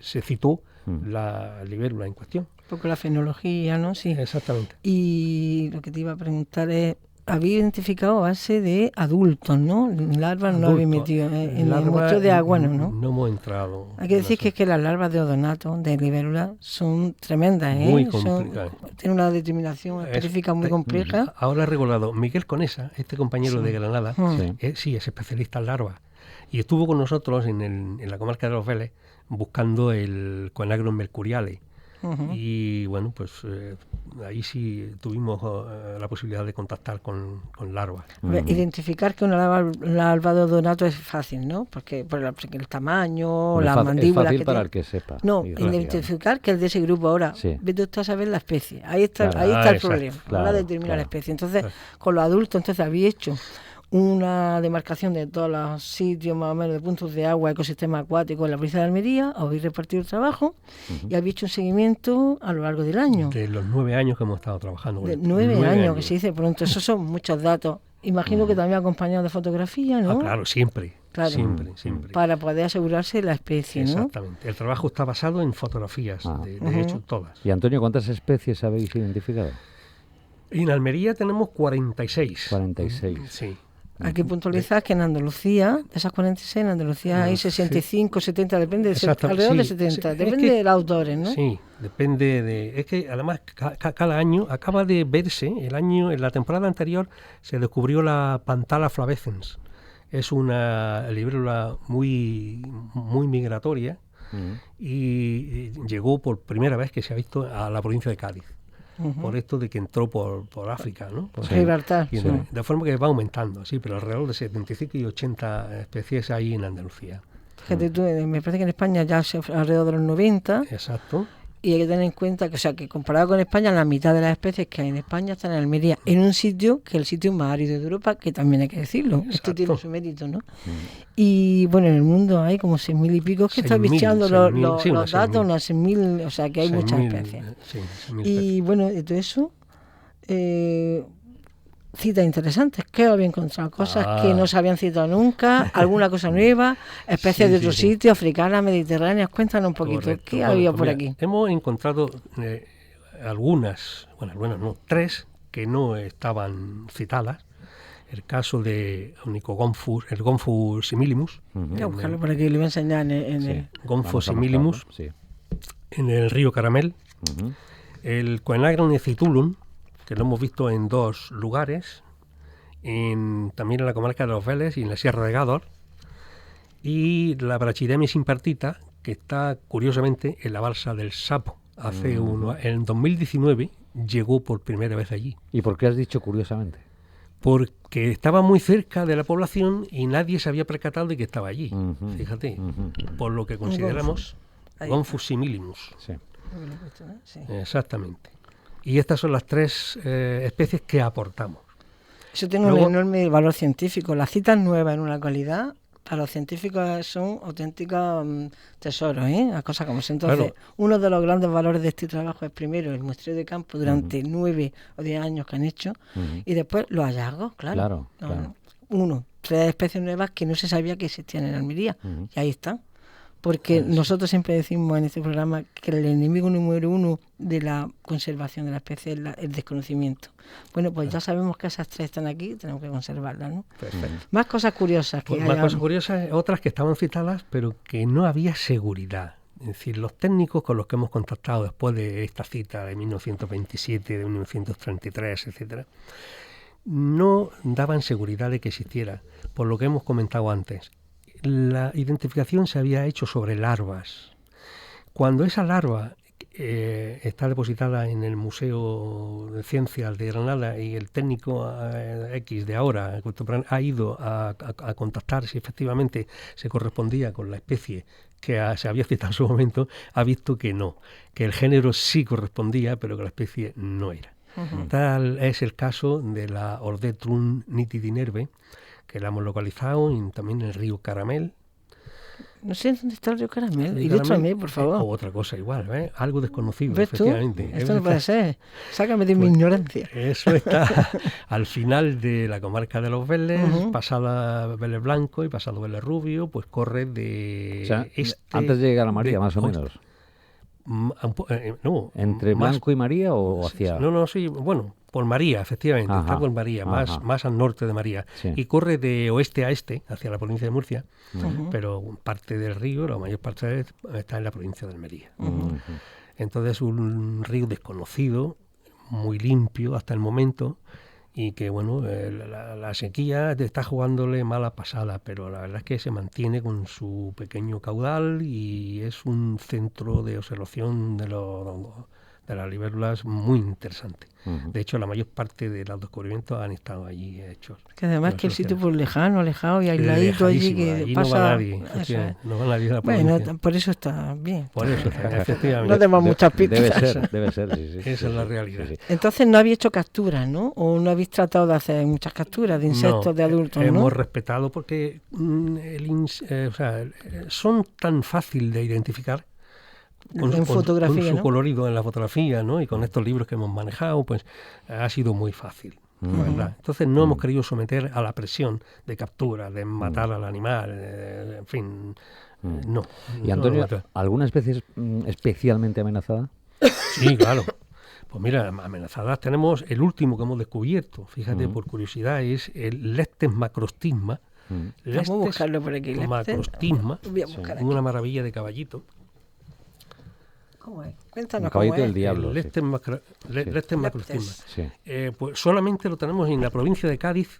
Speaker 4: citó la libélula en cuestión.
Speaker 3: Un poco la fenología, ¿no? Sí.
Speaker 4: Exactamente.
Speaker 3: Y lo que te iba a preguntar es, había identificado a base de adultos, ¿no? Larvas no habéis metido en el
Speaker 4: Larvas,
Speaker 3: muestro de agua, ¿no?
Speaker 4: No hemos entrado.
Speaker 3: Hay que decir que las larvas de odonato, de libélula, son tremendas, ¿eh?
Speaker 4: Muy complicadas.
Speaker 3: Tienen una determinación específica muy compleja.
Speaker 4: Ahora he recordado, Miguel Conesa, este compañero de Granada,
Speaker 2: Sí.
Speaker 4: sí, es especialista en larvas. Y estuvo con nosotros en la comarca de Los Vélez buscando el Coenagron mercuriale. Y bueno, pues ahí sí tuvimos la posibilidad de contactar con larvas.
Speaker 3: Identificar que una larva de odonato es fácil, ¿no? Porque por el tamaño,
Speaker 2: Bueno,
Speaker 3: las
Speaker 2: es
Speaker 3: mandíbulas
Speaker 2: fácil
Speaker 3: que
Speaker 2: para
Speaker 3: tiene.
Speaker 2: el que sepa.
Speaker 3: No,
Speaker 2: y rápido.
Speaker 3: identificar que es de ese grupo. Ahora,
Speaker 2: Sí.
Speaker 3: vete usted a saber la especie. Ahí está,
Speaker 2: Claro.
Speaker 3: ahí está el
Speaker 4: Exacto.
Speaker 3: problema.
Speaker 2: Claro,
Speaker 3: Ahora determina
Speaker 2: claro.
Speaker 3: la especie. Entonces, con los adultos, entonces había hecho una demarcación de todos los sitios más o menos de puntos de agua, ecosistema acuático en la provincia de Almería, habéis repartido el trabajo y habéis hecho un seguimiento a lo largo del año.
Speaker 4: De los 9 años que hemos estado trabajando. con
Speaker 3: De
Speaker 4: él.
Speaker 3: 9 años, que se dice pronto. Esos son muchos datos. Imagino que también acompañado de fotografía, ¿no?
Speaker 4: Claro, siempre.
Speaker 3: Claro.
Speaker 4: Siempre.
Speaker 3: Para poder asegurarse la especie, ¿no?
Speaker 4: Exactamente. El trabajo está basado en fotografías, de hecho, todas.
Speaker 2: Y Antonio, ¿cuántas especies habéis identificado?
Speaker 4: En Almería tenemos 46.
Speaker 2: 46.
Speaker 4: Sí.
Speaker 3: Hay que puntualizar que en Andalucía, de esas 46, en Andalucía hay 65, 70, depende, alrededor de 70, depende de los autores, ¿no?
Speaker 4: Sí, depende de... Es que además cada año acaba de verse, en la temporada anterior se descubrió la Panthala flavescens. Es una libélula muy migratoria y llegó por primera vez que se ha visto a la provincia de Cádiz. Por esto de que entró por África, ¿no? Por
Speaker 3: Gibraltar,
Speaker 4: y
Speaker 3: sí.
Speaker 4: de forma que va aumentando, sí, pero alrededor de 75 y 80 especies hay en Andalucía.
Speaker 3: Fíjate tú, me parece que en España ya alrededor de los 90,
Speaker 4: Exacto.
Speaker 3: y hay que tener en cuenta que, o sea, que comparado con España, la mitad de las especies que hay en España están en Almería, en un sitio que es el sitio más árido de Europa, que también hay que decirlo. Esto
Speaker 4: Exacto.
Speaker 3: tiene su mérito, ¿no? Y bueno, en el mundo hay como 6.000 y pico que están
Speaker 4: 6.000,
Speaker 3: bicheando
Speaker 4: 6.000, sí,
Speaker 3: los
Speaker 4: unas
Speaker 3: datos,
Speaker 4: 6.000.
Speaker 3: unas 6.000, o sea, que hay muchas
Speaker 4: 6.000,
Speaker 3: especies.
Speaker 4: Sí, 6.000
Speaker 3: Y bueno, de todo eso, citas interesantes, que había encontrado cosas que no se habían citado nunca, alguna cosa nueva, especies
Speaker 4: Sí,
Speaker 3: de otros
Speaker 4: sí.
Speaker 3: sitios, africanas, mediterráneas. Cuéntanos un poquito,
Speaker 4: Correcto.
Speaker 3: ¿qué
Speaker 4: Bueno,
Speaker 3: había
Speaker 4: pues
Speaker 3: por
Speaker 4: mira,
Speaker 3: aquí?
Speaker 4: Hemos encontrado algunas no, 3 que no estaban citadas. El caso de Onicogonfus, el Gonfus similimus,
Speaker 3: Voy a buscarlo por aquí, le voy a enseñar en
Speaker 2: Sí.
Speaker 3: el...
Speaker 4: Gonfus
Speaker 2: Vamos a
Speaker 4: similimus,
Speaker 2: mostrarlo,
Speaker 4: en el río Caramel.
Speaker 2: Ujú.
Speaker 4: El Coenagron ecitulum, que lo hemos visto en 2 lugares, también en la comarca de Los Vélez y en la Sierra de Gádor, y la Brachydermis impartita, que está curiosamente en la balsa del Sapo. En 2019 llegó por primera vez allí,
Speaker 2: ¿Y por qué has dicho curiosamente?
Speaker 4: porque estaba muy cerca de la población y nadie se había percatado de que estaba allí.
Speaker 2: Ujú,
Speaker 4: Fíjate,
Speaker 2: ujú.
Speaker 4: por lo que consideramos
Speaker 3: Ahí
Speaker 4: Gonfus similimus.
Speaker 2: Sí.
Speaker 3: Sí.
Speaker 4: Exactamente. Y estas son las 3 especies que aportamos.
Speaker 3: Eso tiene
Speaker 4: Luego-
Speaker 3: un enorme valor científico. Las citas nuevas en una cualidad, para los científicos son auténticos tesoros, ¿eh? Las cosas como son. Entonces,
Speaker 4: Claro.
Speaker 3: uno de los grandes valores de este trabajo es primero el muestreo de campo durante 9 o 10 años que han hecho, y después los hallazgos, claro.
Speaker 2: Claro.
Speaker 3: 1, 3 especies nuevas que no se sabía que existían en Almería, y ahí están. Porque nosotros siempre decimos en este programa que el enemigo número 1 de la conservación de la especie es el desconocimiento. Bueno, pues ya sabemos que esas 3 están aquí, tenemos que conservarlas, ¿no?
Speaker 4: Perfecto.
Speaker 3: Más cosas curiosas que
Speaker 4: Pues
Speaker 3: hay.
Speaker 4: más cosas curiosas, otras que estaban citadas, pero que no había seguridad. Es decir, los técnicos con los que hemos contactado después de esta cita de 1927, de 1933, etcétera, no daban seguridad de que existiera, por lo que hemos comentado antes. La identificación se había hecho sobre larvas. Cuando esa larva está depositada en el Museo de Ciencias de Granada y el técnico X de ahora ha ido a contactar si efectivamente se correspondía con la especie que se había citado en su momento, ha visto que no, que el género sí correspondía, pero que la especie no era. Tal es el caso de la Ordetrum nitidinerve, que la hemos localizado también en el río Caramel.
Speaker 3: No sé dónde está el río Caramel.
Speaker 4: El
Speaker 3: Ilústrame, por favor.
Speaker 4: O otra cosa igual, ¿eh? Algo desconocido,
Speaker 3: ¿Ves tú?
Speaker 4: efectivamente.
Speaker 3: Esto no puede ser. Sácame de mi
Speaker 4: Pues,
Speaker 3: ignorancia.
Speaker 4: Eso está al final de la comarca de los Vélez, pasada Vélez Blanco y pasado Vélez Rubio, pues corre de
Speaker 2: O sea, antes de llegar a María, más o
Speaker 4: oeste.
Speaker 2: menos.
Speaker 4: No,
Speaker 2: ¿Entre
Speaker 4: más-
Speaker 2: Blanco y María o hacia...?
Speaker 4: No, sí, bueno, por María, efectivamente,
Speaker 2: Ajá,
Speaker 4: está por María,
Speaker 2: ajá.
Speaker 4: más al norte de María.
Speaker 2: Sí.
Speaker 4: Y corre de oeste a este, hacia la provincia de Murcia,
Speaker 3: Ujú.
Speaker 4: pero parte del río, la mayor parte de él, está en la provincia de Almería.
Speaker 2: Ujú.
Speaker 4: Entonces, un río desconocido, muy limpio hasta el momento, y que, bueno, la sequía te está jugándole mala pasada, pero la verdad es que se mantiene con su pequeño caudal y es un centro de observación de las libélulas muy interesante.
Speaker 2: Ujú.
Speaker 4: De hecho, la mayor parte de los descubrimientos han estado allí hechos.
Speaker 3: Que además que el sitio pues lejano, alejado y aisladito allí
Speaker 4: Lejadísimo,
Speaker 3: que
Speaker 4: allí
Speaker 3: pasa...
Speaker 4: no va nadie,
Speaker 3: eso es.
Speaker 4: efectivamente, no va nadie a la
Speaker 3: Bueno,
Speaker 4: provincia.
Speaker 3: por eso está bien.
Speaker 4: Por eso, efectivamente.
Speaker 3: No demos muchas pistas.
Speaker 2: Debe ser, sí, sí.
Speaker 4: Esa es la realidad.
Speaker 2: Sí, sí.
Speaker 3: Entonces no habéis hecho capturas, ¿no? O no habéis tratado de hacer muchas capturas de insectos
Speaker 4: No,
Speaker 3: de adultos, ¿no?
Speaker 4: hemos respetado porque son tan fácil de identificar
Speaker 3: En fotografía,
Speaker 4: con su
Speaker 3: ¿no?
Speaker 4: colorido en la fotografía, ¿no? Y con estos libros que hemos manejado, pues ha sido muy fácil, la verdad. Entonces no hemos querido someter a la presión de captura, de matar al animal, en fin, no.
Speaker 2: Y
Speaker 4: no
Speaker 2: Antonio,
Speaker 4: lo-
Speaker 2: ¿alguna especie especialmente amenazada?
Speaker 4: Sí, claro. Pues mira, amenazadas tenemos el último que hemos descubierto, fíjate, por curiosidad, es el Lectes macrostigma.
Speaker 3: Vamos a buscarlo por aquí. Lectes.
Speaker 4: Macrostigma,
Speaker 3: Voy a buscar aquí.
Speaker 4: una maravilla de caballito.
Speaker 3: ¿Cómo es? Cuéntanos
Speaker 2: El
Speaker 3: cómo
Speaker 2: caballito
Speaker 3: es.
Speaker 2: del diablo.
Speaker 4: El
Speaker 2: sí.
Speaker 4: Lectes macrostigma.
Speaker 2: Sí.
Speaker 4: Pues solamente lo tenemos en la provincia de Cádiz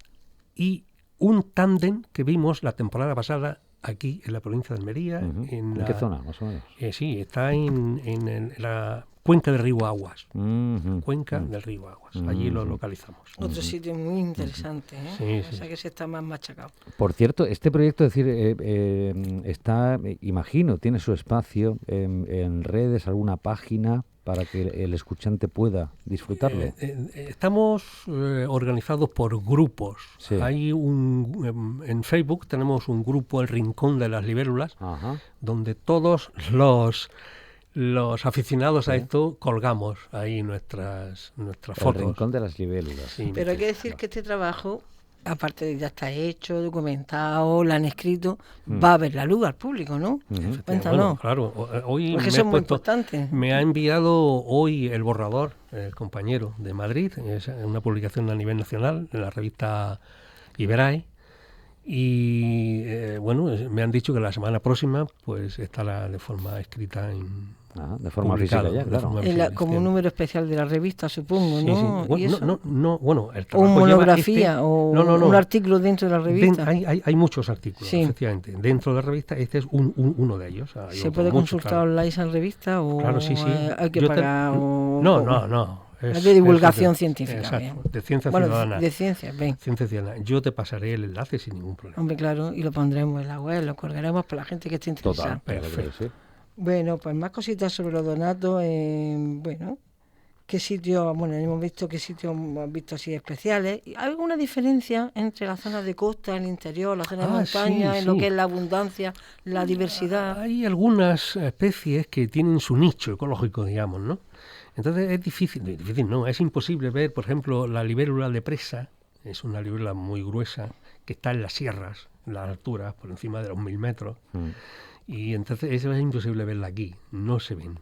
Speaker 4: y un tándem que vimos la temporada pasada aquí en la provincia de Almería.
Speaker 2: Ujú. ¿En
Speaker 4: la-
Speaker 2: qué zona, más o menos?
Speaker 4: Sí, está en la cuenca del río Aguas.
Speaker 2: Ujú.
Speaker 4: Cuenca del río Aguas. Allí lo localizamos.
Speaker 3: Otro sitio muy interesante, ¿eh?
Speaker 4: Sí,
Speaker 3: O sea que se está más machacado.
Speaker 2: Por cierto, este proyecto, es decir, está, imagino, tiene su espacio en redes, alguna página para que el escuchante pueda disfrutarlo.
Speaker 4: Estamos organizados por grupos.
Speaker 2: Sí.
Speaker 4: Hay en Facebook tenemos un grupo, El Rincón de las Libélulas,
Speaker 2: Ajá.
Speaker 4: donde todos los aficionados a esto colgamos ahí nuestras
Speaker 2: El
Speaker 4: fotos.
Speaker 2: rincón de las libélulas.
Speaker 4: Sí.
Speaker 3: Pero hay que decir que este trabajo, aparte de que ya está hecho, documentado, lo han escrito, va a ver la luz al público, ¿no?
Speaker 2: Ujú.
Speaker 3: Cuéntanos.
Speaker 4: Bueno, claro, hoy
Speaker 3: Porque
Speaker 4: me
Speaker 3: eso
Speaker 4: he
Speaker 3: es muy
Speaker 4: puesto-
Speaker 3: importante.
Speaker 4: Me ha enviado hoy el borrador, el compañero de Madrid, es una publicación a nivel nacional en la revista Iberae. Y me han dicho que la semana próxima pues estará de forma escrita
Speaker 2: De forma
Speaker 4: publicado,
Speaker 2: física ya,
Speaker 4: de
Speaker 2: claro.
Speaker 4: forma
Speaker 3: Como
Speaker 4: efectivamente.
Speaker 3: un número especial de la revista, supongo,
Speaker 4: Sí,
Speaker 3: ¿no?
Speaker 4: sí.
Speaker 3: ¿Y eso?
Speaker 4: Bueno, el
Speaker 3: O
Speaker 4: trabajo lleva
Speaker 3: monografía, o
Speaker 4: No.
Speaker 3: un artículo dentro de la revista.
Speaker 4: Hay muchos artículos,
Speaker 3: Sí.
Speaker 4: efectivamente. Dentro de la revista este es uno de ellos. Hay
Speaker 3: ¿Se
Speaker 4: otros
Speaker 3: puede
Speaker 4: muchos,
Speaker 3: consultar
Speaker 4: claro.
Speaker 3: online esa revista o
Speaker 4: Claro, sí.
Speaker 3: hay que
Speaker 4: Yo te-
Speaker 3: pagar? O...
Speaker 4: No.
Speaker 3: Es de divulgación
Speaker 4: es
Speaker 3: científica.
Speaker 4: Exacto,
Speaker 3: bien.
Speaker 4: de ciencia
Speaker 3: Bueno,
Speaker 4: ciudadana.
Speaker 3: de ciencia, ven.
Speaker 4: Ciencia ciudadana. Yo te pasaré el enlace sin ningún problema.
Speaker 3: Hombre, claro, y lo pondremos en la web, lo colgaremos para la gente que esté interesada.
Speaker 2: Total. claro que
Speaker 4: Perfecto.
Speaker 2: sí.
Speaker 3: Bueno, pues más cositas sobre los donatos. ¿Qué sitios? Bueno, hemos visto qué sitios hemos visto así especiales. ¿Hay alguna diferencia entre las zonas de costa, el interior, las zonas de montaña,
Speaker 4: sí,
Speaker 3: en lo
Speaker 4: sí.
Speaker 3: que es la abundancia, la diversidad?
Speaker 4: Hay algunas especies que tienen su nicho ecológico, digamos, ¿no? Entonces es difícil, no, es imposible ver, por ejemplo, la libélula de presa, es una libélula muy gruesa, que está en las sierras, en las alturas, por encima de los 1000 metros, y entonces eso es imposible verla aquí, no se ven.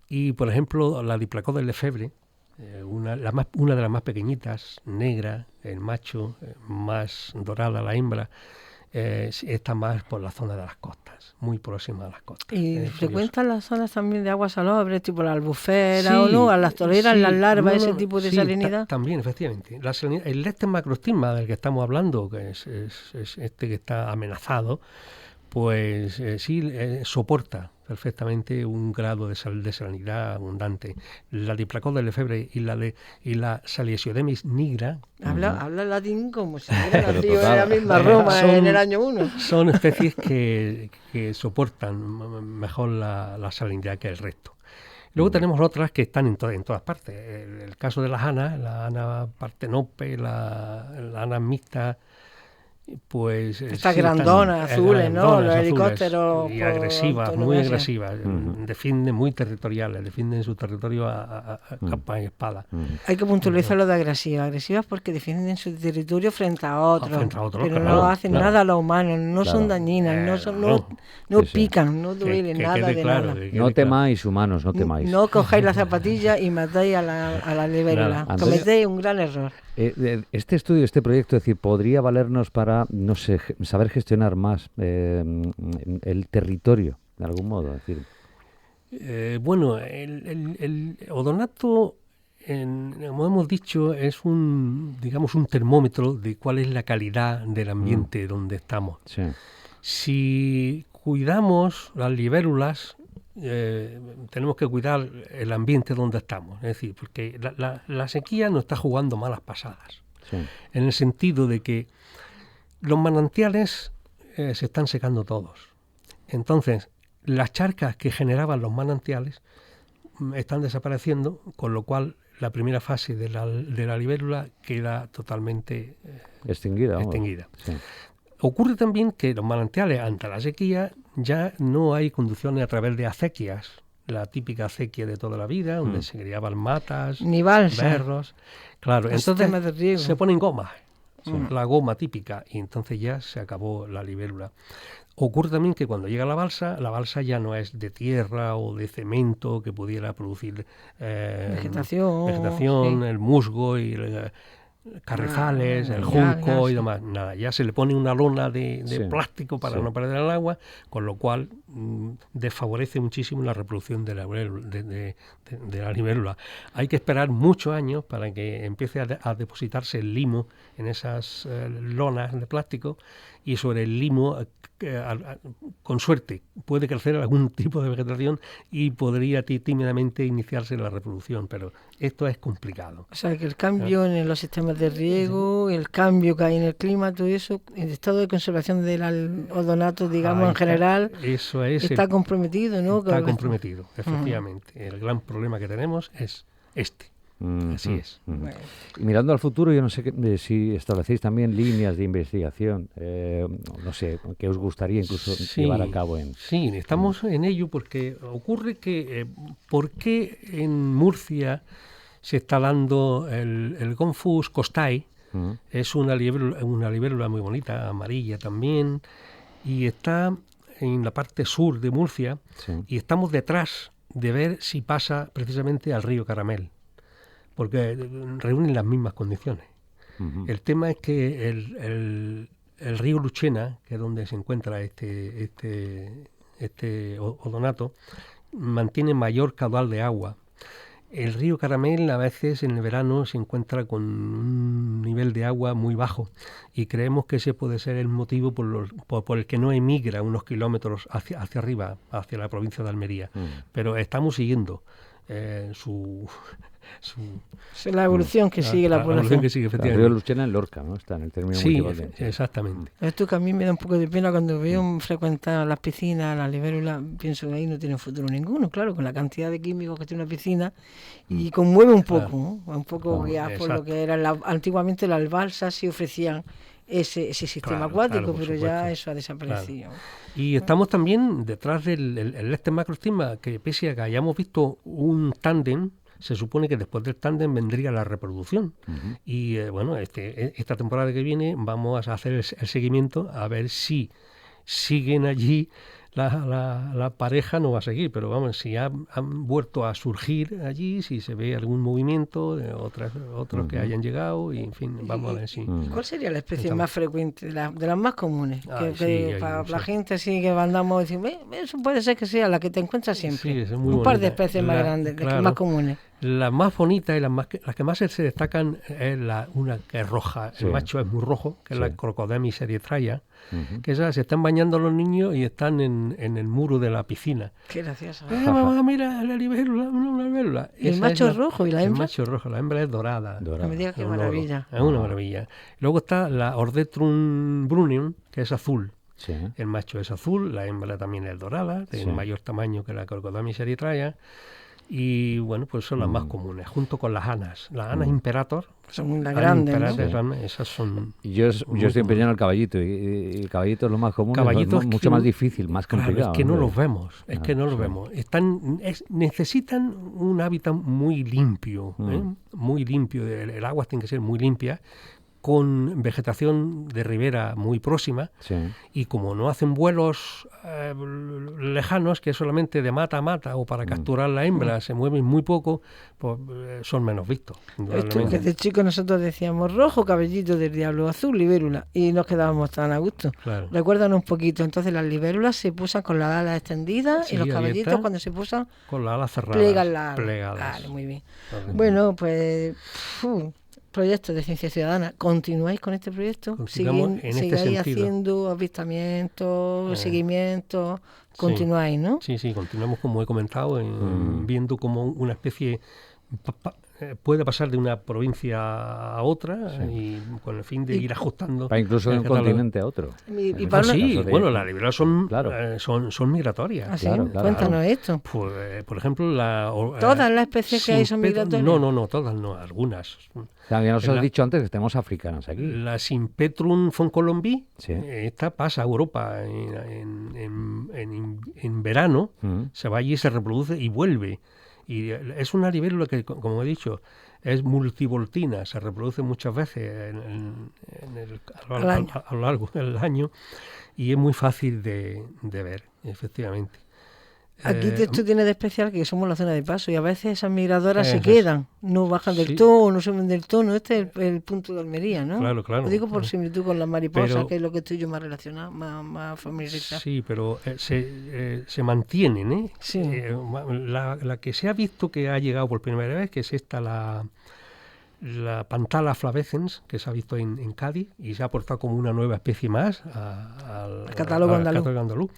Speaker 4: Y, por ejemplo, la Diplacodes lefebvre, una de las más pequeñitas, negra, el macho, más dorada la hembra, está más por la zona de las costas, muy próxima a las costas.
Speaker 3: ¿Y
Speaker 4: Es
Speaker 3: frecuentan las zonas también de aguas salobres, tipo la Albufera
Speaker 4: Sí,
Speaker 3: o no? ¿A las toleras,
Speaker 4: sí,
Speaker 3: las larvas,
Speaker 4: no,
Speaker 3: ese
Speaker 4: no,
Speaker 3: tipo de
Speaker 4: sí,
Speaker 3: salinidad?
Speaker 4: también, efectivamente. El Leptosmacrostigma del que estamos hablando, que es este que está amenazado, pues soporta perfectamente un grado de salinidad abundante. La Diplacos de Lefebvre y la Salisiodemis nigra
Speaker 3: Habla latín como si hubiera
Speaker 2: Pero
Speaker 3: nacido en
Speaker 2: total.
Speaker 3: la misma Roma
Speaker 4: Son-
Speaker 3: en el año 1.
Speaker 4: son especies que soportan mejor la salinidad que el resto. Luego tenemos otras que están en todas partes. El caso de las anas, la ana partenope, la ana mixta, pues
Speaker 3: Estas
Speaker 4: sí,
Speaker 3: grandonas, azules, ¿no? Los
Speaker 4: azules
Speaker 3: helicópteros
Speaker 4: y
Speaker 3: por
Speaker 4: agresivas, muy
Speaker 3: antonomasia.
Speaker 4: agresivas, defienden muy territoriales, defienden su territorio a capa y espada.
Speaker 3: Hay que puntualizar lo de agresivas. Agresivas porque defienden su territorio frente a otros.
Speaker 4: Frente a otros,
Speaker 3: pero
Speaker 4: claro,
Speaker 3: no hacen
Speaker 4: claro.
Speaker 3: nada a los humanos, no
Speaker 2: Claro.
Speaker 3: son dañinas, no
Speaker 4: Claro.
Speaker 3: no
Speaker 2: Sí, sí.
Speaker 3: pican, no duelen,
Speaker 4: Que
Speaker 3: nada
Speaker 4: quede
Speaker 3: de
Speaker 4: claro,
Speaker 3: nada.
Speaker 4: que quede
Speaker 2: No
Speaker 4: claro.
Speaker 2: temáis, humanos, no temáis.
Speaker 3: No cojáis la zapatilla y matáis a la libélula.
Speaker 2: Nada.
Speaker 3: Cometéis un gran error.
Speaker 2: Este estudio, este proyecto, es decir, podría valernos para, no sé, saber gestionar más el territorio, de algún modo. Es decir,
Speaker 4: Bueno, el odonato, como hemos dicho, es digamos, un termómetro de cuál es la calidad del ambiente donde estamos.
Speaker 2: sí.
Speaker 4: Si cuidamos las libélulas, tenemos que cuidar el ambiente donde estamos. Es decir, porque la sequía nos está jugando malas pasadas,
Speaker 2: Sí.
Speaker 4: en el sentido de que los manantiales se están secando todos. Entonces, las charcas que generaban los manantiales están desapareciendo, con lo cual la primera fase de la libélula queda totalmente
Speaker 2: Extinguida. vamos.
Speaker 4: extinguida.
Speaker 2: Sí.
Speaker 4: Ocurre también que los manantiales, ante la sequía, ya no hay conducciones a través de acequias, la típica acequia de toda la vida, donde se criaban matas,
Speaker 3: Ni balsa.
Speaker 4: berros. Claro,
Speaker 3: Los sistemas de
Speaker 4: entonces
Speaker 3: riego.
Speaker 4: se ponen gomas, la goma típica, y entonces ya se acabó la libélula. Ocurre también que cuando llega la balsa ya no es de tierra o de cemento que pudiera producir
Speaker 3: Vegetación, sí.
Speaker 4: el musgo y carrizales, el
Speaker 3: ya,
Speaker 4: junco
Speaker 3: sí.
Speaker 4: y demás. Nada, ya se le pone una lona de
Speaker 2: Sí,
Speaker 4: plástico para
Speaker 2: sí.
Speaker 4: no perder el agua, con lo cual desfavorece muchísimo la reproducción de la libélula. Hay que esperar muchos años para que empiece a depositarse el limo en esas lonas de plástico, y sobre el limo, con suerte, puede crecer algún tipo de vegetación y podría tímidamente iniciarse la reproducción, pero esto es complicado.
Speaker 3: O sea, que el cambio en los sistemas de riego, el cambio que hay en el clima, todo eso, el estado de conservación del odonato, digamos,
Speaker 4: Ahí
Speaker 3: en general,
Speaker 4: eso es
Speaker 3: está comprometido, ¿no?
Speaker 4: está comprometido, efectivamente. El gran problema que tenemos es este. Así es.
Speaker 3: Bueno.
Speaker 2: Y mirando al futuro, yo no sé si establecéis también líneas de investigación, no sé, que os gustaría incluso llevar a cabo en...
Speaker 4: Sí, estamos en ello porque ocurre que, ¿por qué en Murcia se está dando el Gonfus costae? Es una libélula muy bonita, amarilla también, y está en la parte sur de Murcia,
Speaker 2: Sí.
Speaker 4: y estamos detrás de ver si pasa precisamente al río Caramel, porque reúnen las mismas condiciones.
Speaker 2: Ujú.
Speaker 4: El tema es que el río Luchena, que es donde se encuentra este odonato, mantiene mayor caudal de agua. El río Caramel a veces en el verano se encuentra con un nivel de agua muy bajo, y creemos que ese puede ser el motivo por el que no emigra unos kilómetros hacia arriba, hacia la provincia de Almería. Pero estamos siguiendo
Speaker 3: La evolución que sigue la
Speaker 4: evolución
Speaker 3: población.
Speaker 4: que sigue,
Speaker 2: El río
Speaker 4: efectivamente.
Speaker 2: Luchena en Lorca, ¿no? Está en el término
Speaker 4: Sí,
Speaker 2: municipal de-
Speaker 4: exactamente.
Speaker 3: Esto que a mí me da un poco de pena cuando veo frecuentar las piscinas, las libélulas, pienso que ahí no tienen futuro ninguno, claro, con la cantidad de químicos que tiene una piscina, y conmueve un poco, ¿no? Un poco
Speaker 2: Claro,
Speaker 3: guiado por lo
Speaker 4: exacto.
Speaker 3: que era antiguamente las balsas sí ofrecían ese sistema
Speaker 4: Claro,
Speaker 3: acuático,
Speaker 4: claro, por
Speaker 3: pero
Speaker 4: supuesto.
Speaker 3: ya eso ha desaparecido.
Speaker 4: Y estamos también detrás del Leptosmacrostigma, que pese a que hayamos visto un tándem, se supone que después del tándem vendría la reproducción. Y bueno, esta temporada que viene vamos a hacer el seguimiento a ver si siguen allí la pareja no va a seguir, pero vamos, si han vuelto a surgir allí, si se ve algún movimiento de otros que hayan llegado, y en fin, vamos a ver si...
Speaker 3: ¿Y cuál sería la especie más frecuente, de las más comunes?
Speaker 4: Ay,
Speaker 3: Que
Speaker 4: sí, hay
Speaker 3: para la
Speaker 4: muchas.
Speaker 3: gente así que andamos y decimos, eso puede ser que sea la que te encuentras siempre.
Speaker 4: Sí, es muy
Speaker 3: un par de
Speaker 4: bonita.
Speaker 3: especies más grandes, las
Speaker 4: Claro.
Speaker 3: más comunes.
Speaker 4: Las más bonitas y las que más se destacan es una que es roja,
Speaker 2: Sí.
Speaker 4: el macho es muy rojo, que es
Speaker 2: Sí.
Speaker 4: la Crocodemis serietraia,
Speaker 2: Ujú.
Speaker 4: que esas se están bañando los niños y están en el muro de la piscina.
Speaker 3: Qué gracioso.
Speaker 4: Mamá, mira, la libélula, una libélula.
Speaker 3: ¿Y el
Speaker 4: Esa
Speaker 3: macho
Speaker 4: es
Speaker 3: es rojo y la hembra?
Speaker 4: El macho es rojo, la hembra es dorada.
Speaker 2: Dorada.
Speaker 3: No me digas qué
Speaker 4: Es un oro.
Speaker 3: maravilla.
Speaker 4: Es una maravilla. Luego está la Ordetrum brunnium, que es azul.
Speaker 2: Sí.
Speaker 4: El macho es azul, la hembra también es dorada, tiene
Speaker 2: Sí.
Speaker 4: mayor tamaño que la Crocodemis eritraea. Y bueno, pues son las más comunes, junto con las anas. Las anas imperator,
Speaker 3: Son las
Speaker 4: anas
Speaker 3: grandes, ¿no?
Speaker 4: imperator, esas son...
Speaker 2: Yo estoy
Speaker 4: muy
Speaker 2: empeñado en
Speaker 4: comunes.
Speaker 2: el caballito y el caballito es lo más común,
Speaker 4: Caballitos
Speaker 2: es
Speaker 4: que
Speaker 2: mucho
Speaker 4: no-
Speaker 2: más difícil, más
Speaker 4: Claro,
Speaker 2: complicado.
Speaker 4: es que no
Speaker 2: hombre.
Speaker 4: los vemos, es que no los
Speaker 2: sí.
Speaker 4: vemos. Necesitan un hábitat muy limpio, ¿eh? Muy limpio. El agua tiene que ser muy limpia, con vegetación de ribera muy próxima,
Speaker 2: Sí.
Speaker 4: y como no hacen vuelos lejanos, que solamente de mata a mata o para capturar la hembra se mueven muy poco, pues son menos vistos.
Speaker 3: Esto que
Speaker 4: indudablemente.
Speaker 3: de chicos nosotros decíamos rojo, cabellito del diablo, azul, libélula, y nos quedábamos tan a gusto.
Speaker 4: Claro.
Speaker 3: Recuerdan un poquito, entonces las libélulas se pusan con las alas extendidas
Speaker 4: Sí,
Speaker 3: y los
Speaker 4: ahí
Speaker 3: cabellitos
Speaker 4: está.
Speaker 3: cuando se pusan
Speaker 4: Con las alas cerradas.
Speaker 3: plegan las alas.
Speaker 4: plegadas.
Speaker 3: Vale, muy bien.
Speaker 4: Correcto.
Speaker 3: Bueno, pues proyecto de ciencia ciudadana. ¿Continuáis con este proyecto?
Speaker 4: Continuamos en este
Speaker 3: ¿Sigáis
Speaker 4: sentido.
Speaker 3: haciendo avistamientos, seguimientos?
Speaker 4: Sí.
Speaker 3: Continuáis, ¿no?
Speaker 4: Sí, continuamos, como he comentado, viendo cómo una especie puede pasar de una provincia a otra, y con el fin de ir ajustando.
Speaker 2: Va incluso de
Speaker 4: el
Speaker 2: un
Speaker 4: catálogo.
Speaker 2: continente a otro.
Speaker 3: Y
Speaker 2: En
Speaker 3: para
Speaker 2: el
Speaker 3: una-
Speaker 4: Sí,
Speaker 2: caso de-
Speaker 4: bueno, las libélulas son,
Speaker 2: Claro.
Speaker 4: son migratorias.
Speaker 3: Así,
Speaker 2: Claro, claro.
Speaker 3: cuéntanos esto.
Speaker 4: Pues, por ejemplo,
Speaker 3: ¿Todas las especies que hay son migratorias?
Speaker 4: No, todas no, algunas.
Speaker 2: O sea, ya nos has
Speaker 4: La-
Speaker 2: dicho antes que tenemos africanas aquí.
Speaker 4: La Simpetrum foncolombi,
Speaker 2: Sí.
Speaker 4: esta pasa a Europa en verano,
Speaker 2: Mm.
Speaker 4: se va allí, se reproduce y vuelve. Y es una libélula que, como he dicho, es multivoltina, se reproduce muchas veces a lo largo del año, y es muy fácil de ver, efectivamente.
Speaker 3: Aquí esto tiene de especial que somos la zona de paso y a veces esas migradoras se
Speaker 4: Eso
Speaker 3: quedan, no bajan del
Speaker 4: Sí.
Speaker 3: tono, no suben del tono. Este es el punto de Almería, ¿no?
Speaker 4: Claro, claro.
Speaker 3: Lo digo por similitud con las mariposas,
Speaker 4: Pero-
Speaker 3: que es lo que estoy yo más relacionado, más familiarizado.
Speaker 4: Sí, pero se mantienen, ¿eh?
Speaker 3: Sí.
Speaker 4: La que se ha visto que ha llegado por primera vez, que es esta, la Panthala flavescens, que se ha visto en Cádiz, y se ha aportado como una nueva especie más al
Speaker 3: catálogo andaluz.
Speaker 4: andaluz.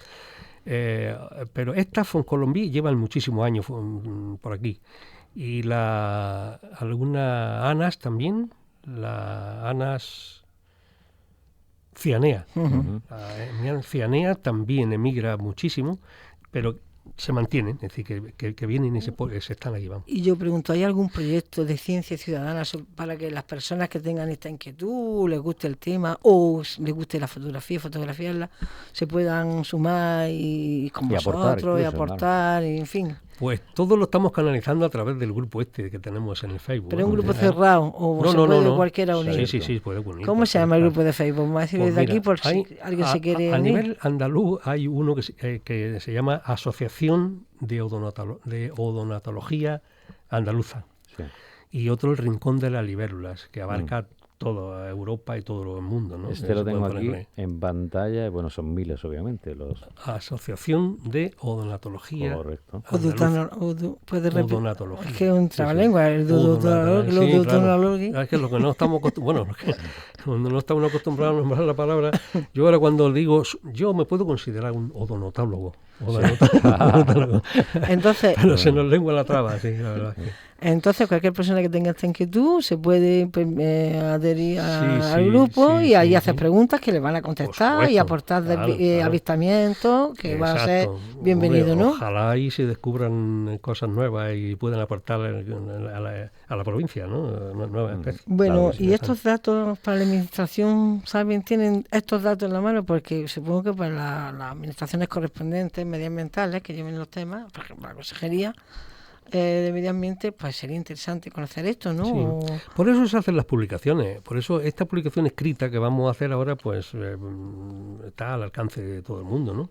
Speaker 4: Pero estas foncolombi llevan muchísimos años por aquí. Y algunas anas también, la anas cianea. La cianea también emigra muchísimo, pero se mantienen, es decir, que vienen y se están aquí, vamos.
Speaker 3: Y yo pregunto, ¿hay algún proyecto de ciencia ciudadana para que las personas que tengan esta inquietud, les guste el tema o les guste la fotografía, fotografiarla, se puedan sumar y con
Speaker 2: Y aportar
Speaker 3: vosotros y
Speaker 2: incluso,
Speaker 3: aportar, y en fin?
Speaker 4: Pues todo lo estamos canalizando a través del grupo este que tenemos en el Facebook.
Speaker 3: Pero es un grupo
Speaker 4: ¿no?
Speaker 3: cerrado o se puede cualquiera unir.
Speaker 4: Sí, puede unir.
Speaker 3: ¿Cómo se llama el
Speaker 4: claro.
Speaker 3: grupo de Facebook? Vamos a decirlo
Speaker 4: Pues
Speaker 3: desde aquí
Speaker 4: mira,
Speaker 3: por si
Speaker 4: hay-
Speaker 3: alguien se quiere
Speaker 4: a
Speaker 3: unir.
Speaker 4: nivel andaluz hay uno que se llama Asociación de Odonatología Andaluza,
Speaker 2: Sí.
Speaker 4: y otro el Rincón de las Libélulas, que abarca toda Europa y todo el mundo, ¿no?
Speaker 2: Este
Speaker 4: Se
Speaker 2: lo
Speaker 4: puede
Speaker 2: tengo
Speaker 4: poner
Speaker 2: aquí
Speaker 4: por ahí.
Speaker 2: en pantalla. Bueno, son miles, obviamente.
Speaker 4: Asociación de Odonatología
Speaker 2: Correcto.
Speaker 4: Andaluza.
Speaker 3: Puedes repetir.
Speaker 4: Odonatología.
Speaker 3: Es que es un trabalengua, el
Speaker 4: Sí, claro.
Speaker 3: odonatología.
Speaker 4: Es que lo que no estamos cuando no estamos acostumbrados a nombrar la palabra, yo ahora cuando digo, yo me puedo considerar un odonotólogo. Odontólogo.
Speaker 3: Entonces,
Speaker 4: Pero se nos lengua la traba, sí, la verdad.
Speaker 3: Entonces, cualquier persona que tenga esta inquietud se puede adherir al
Speaker 4: sí,
Speaker 3: grupo
Speaker 4: sí,
Speaker 3: y ahí
Speaker 4: sí,
Speaker 3: hacer
Speaker 4: sí.
Speaker 3: preguntas que le van a contestar y
Speaker 4: supuesto,
Speaker 3: aportar
Speaker 4: claro, claro.
Speaker 3: avistamientos que va a ser
Speaker 4: Exacto.
Speaker 3: bienvenido,
Speaker 4: Hombre,
Speaker 3: ¿no?
Speaker 4: Ojalá ahí se descubran cosas nuevas y puedan aportar a la provincia, ¿no? Nuevas especies.
Speaker 3: Bueno,
Speaker 2: Claro que sí,
Speaker 3: y estos datos para la administración, ¿saben? Tienen estos datos en la mano porque supongo que para las administraciones correspondientes medioambientales que lleven los temas, por ejemplo, la consejería, de medio ambiente, pues sería interesante conocer esto, ¿no?
Speaker 4: Sí.
Speaker 3: O-
Speaker 4: Por eso se hacen las publicaciones, por eso esta publicación escrita que vamos a hacer ahora pues está al alcance de todo el mundo, ¿no?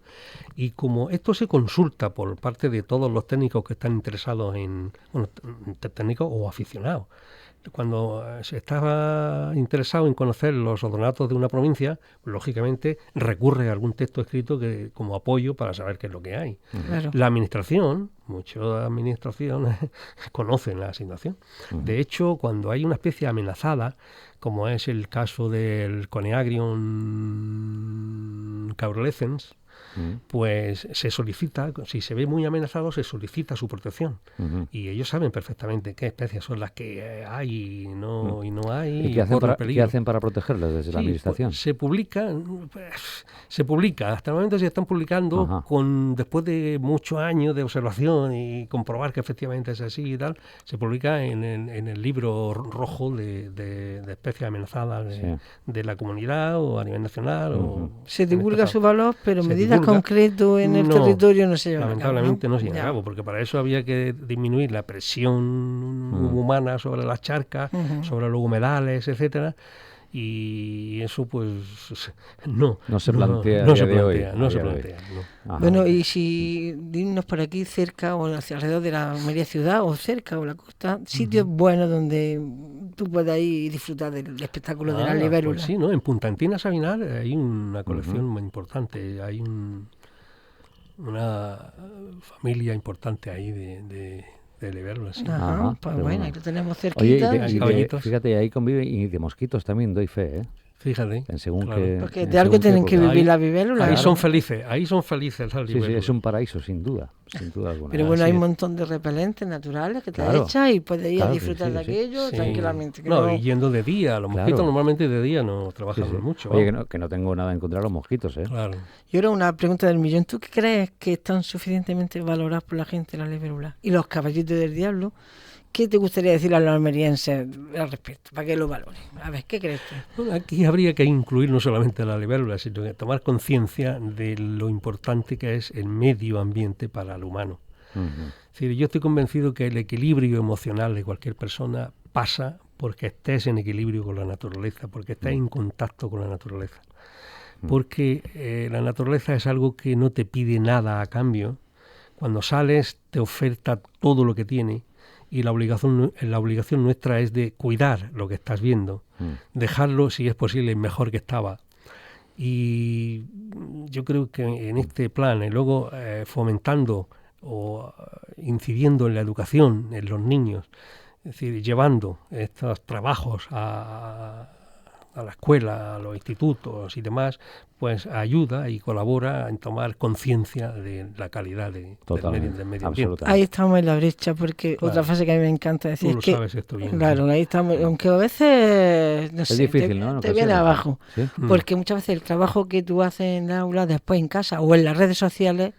Speaker 4: Y como esto se consulta por parte de todos los técnicos que están interesados bueno, técnicos o aficionados, cuando se está interesado en conocer los ordonatos de una provincia, lógicamente recurre a algún texto escrito que como apoyo para saber qué es lo que hay.
Speaker 3: Claro.
Speaker 4: La administración, muchas administraciones conocen la situación. De hecho, cuando hay una especie amenazada, como es el caso del Coneagrion cabrolescens, pues se solicita, si se ve muy amenazado, se solicita su protección. Y ellos saben perfectamente qué especies son las que hay y no hay.
Speaker 2: ¿Y qué hacen,
Speaker 4: corren
Speaker 2: para,
Speaker 4: peligro.
Speaker 2: qué hacen para protegerlas desde la
Speaker 4: Sí,
Speaker 2: administración?
Speaker 4: pues, se publica, hasta el momento se están publicando
Speaker 2: Ajá.
Speaker 4: después de muchos años de observación y comprobar que efectivamente es así y tal, se publica en el libro rojo de especies amenazadas de la comunidad o a nivel nacional. O,
Speaker 3: Se
Speaker 4: en
Speaker 3: divulga
Speaker 4: este
Speaker 3: su
Speaker 4: caso.
Speaker 3: valor, pero
Speaker 4: Se
Speaker 3: medidas
Speaker 4: divulga.
Speaker 3: concretas en el territorio no se llevan a cabo.
Speaker 4: Lamentablemente no se lleva a
Speaker 3: Ya.
Speaker 4: cabo, porque para eso había que disminuir la presión humana sobre las charcas, sobre los humedales, etcétera, y eso pues no
Speaker 2: se plantea a
Speaker 4: no
Speaker 2: día
Speaker 4: se
Speaker 2: de hoy,
Speaker 4: plantea, no
Speaker 2: a
Speaker 4: se
Speaker 2: día de hoy.
Speaker 4: plantea, no.
Speaker 2: Ajá.
Speaker 3: Bueno, y si dinos por aquí cerca o hacia alrededor de la Almería ciudad o cerca o la costa, sitios buenos donde tú puedas ir y disfrutar del espectáculo de la libélula.
Speaker 4: Pues sí, ¿no? En Punta Antina Sabinar hay una colección muy importante, hay una familia importante ahí de libélulas. Sí.
Speaker 3: Ajá,
Speaker 2: Ajá,
Speaker 3: pues
Speaker 2: qué
Speaker 3: bueno,
Speaker 2: bueno.
Speaker 3: ahí lo tenemos
Speaker 2: Oye,
Speaker 3: cerquita.
Speaker 4: caballitos.
Speaker 2: fíjate, ahí convive, y de mosquitos también doy fe, ¿eh?
Speaker 4: Fíjate.
Speaker 2: En según
Speaker 4: claro.
Speaker 2: qué,
Speaker 3: Porque
Speaker 2: en
Speaker 3: de algo
Speaker 2: según qué
Speaker 3: tienen que
Speaker 2: época.
Speaker 3: vivir
Speaker 4: Ahí-
Speaker 3: las libélulas.
Speaker 4: Ahí
Speaker 3: claro.
Speaker 4: son felices las
Speaker 2: Sí, sí,
Speaker 4: libélulas.
Speaker 2: es un paraíso, sin duda alguna.
Speaker 3: Pero bueno,
Speaker 4: Así
Speaker 3: hay un
Speaker 4: es.
Speaker 3: montón de repelentes naturales que te
Speaker 2: Claro.
Speaker 3: echas y puedes ir
Speaker 2: Claro
Speaker 3: a
Speaker 2: que
Speaker 3: disfrutar
Speaker 2: sí,
Speaker 3: de
Speaker 2: sí.
Speaker 3: aquello
Speaker 4: Sí.
Speaker 3: tranquilamente. que
Speaker 4: No,
Speaker 3: no-
Speaker 4: y yendo de día, los
Speaker 2: Claro.
Speaker 4: mosquitos normalmente de día no
Speaker 2: Sí,
Speaker 4: trabajan
Speaker 2: sí.
Speaker 4: mucho.
Speaker 2: Oye,
Speaker 4: vamos.
Speaker 2: que no tengo nada en contra de los mosquitos, ¿eh?
Speaker 4: Claro.
Speaker 3: Y ahora una pregunta del millón. ¿Tú qué crees que están suficientemente valoradas por la gente las libélulas? Y los caballitos del diablo, ¿qué te gustaría decir a los almerienses al respecto? Para que lo valoren. A ver, ¿qué crees tú?
Speaker 4: Bueno, aquí habría que incluir no solamente la libélula, sino que tomar conciencia de lo importante que es el medio ambiente para el humano.
Speaker 2: Ujú.
Speaker 4: Es decir, yo estoy convencido que el equilibrio emocional de cualquier persona pasa porque estés en equilibrio con la naturaleza, porque estés en contacto con la naturaleza. Porque la naturaleza es algo que no te pide nada a cambio. Cuando sales te oferta todo lo que tiene y la obligación nuestra es de cuidar lo que estás viendo, dejarlo si es posible mejor que estaba. Y yo creo que en este plan, y luego fomentando o incidiendo en la educación, en los niños, es decir, llevando estos trabajos a la escuela, a los institutos y demás, pues ayuda y colabora en tomar conciencia de la calidad del
Speaker 2: Totalmente,
Speaker 4: medio ambiente.
Speaker 2: absolutamente.
Speaker 3: Ahí estamos en la brecha, porque
Speaker 4: Claro.
Speaker 3: otra frase que a mí me encanta decir
Speaker 4: Tú
Speaker 3: es
Speaker 4: lo
Speaker 3: que...
Speaker 4: sabes esto bien.
Speaker 3: Claro, ahí estamos, aunque a veces, no
Speaker 2: Es
Speaker 3: sé,
Speaker 2: difícil, ¿no? En
Speaker 3: te viene
Speaker 2: ocasiones.
Speaker 3: abajo.
Speaker 2: ¿Sí?
Speaker 3: Porque muchas veces el trabajo que tú haces en el aula, después en casa o en las redes sociales,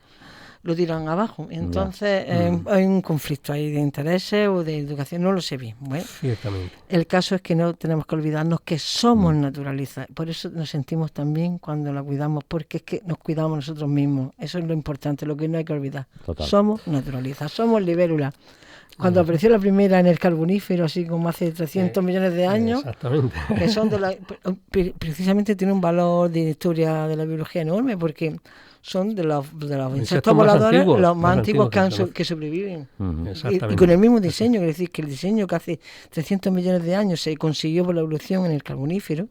Speaker 3: lo tiran abajo. Entonces hay un conflicto ahí de intereses o de educación, no lo sé bien. Bueno,
Speaker 4: Ciertamente.
Speaker 3: el caso es que no tenemos que olvidarnos que somos naturaleza. Por eso nos sentimos tan bien cuando la cuidamos, porque es que nos cuidamos nosotros mismos. Eso es lo importante, lo que no hay que olvidar.
Speaker 2: Total.
Speaker 3: Somos naturaleza, somos libélulas. Cuando apareció la primera en el Carbonífero, así como hace 300 millones de años,
Speaker 4: Exactamente.
Speaker 3: que son precisamente tiene un valor de historia de la biología enorme, porque son de los insectos
Speaker 4: Insectos más
Speaker 3: voladores
Speaker 4: antiguos,
Speaker 3: los más
Speaker 4: más
Speaker 3: antiguos
Speaker 4: antiguos
Speaker 3: que sobreviven.
Speaker 2: Ujú.
Speaker 4: Exactamente.
Speaker 3: Y con el mismo diseño, es decir, que el diseño que hace 300 millones de años se consiguió por la evolución en el Carbonífero,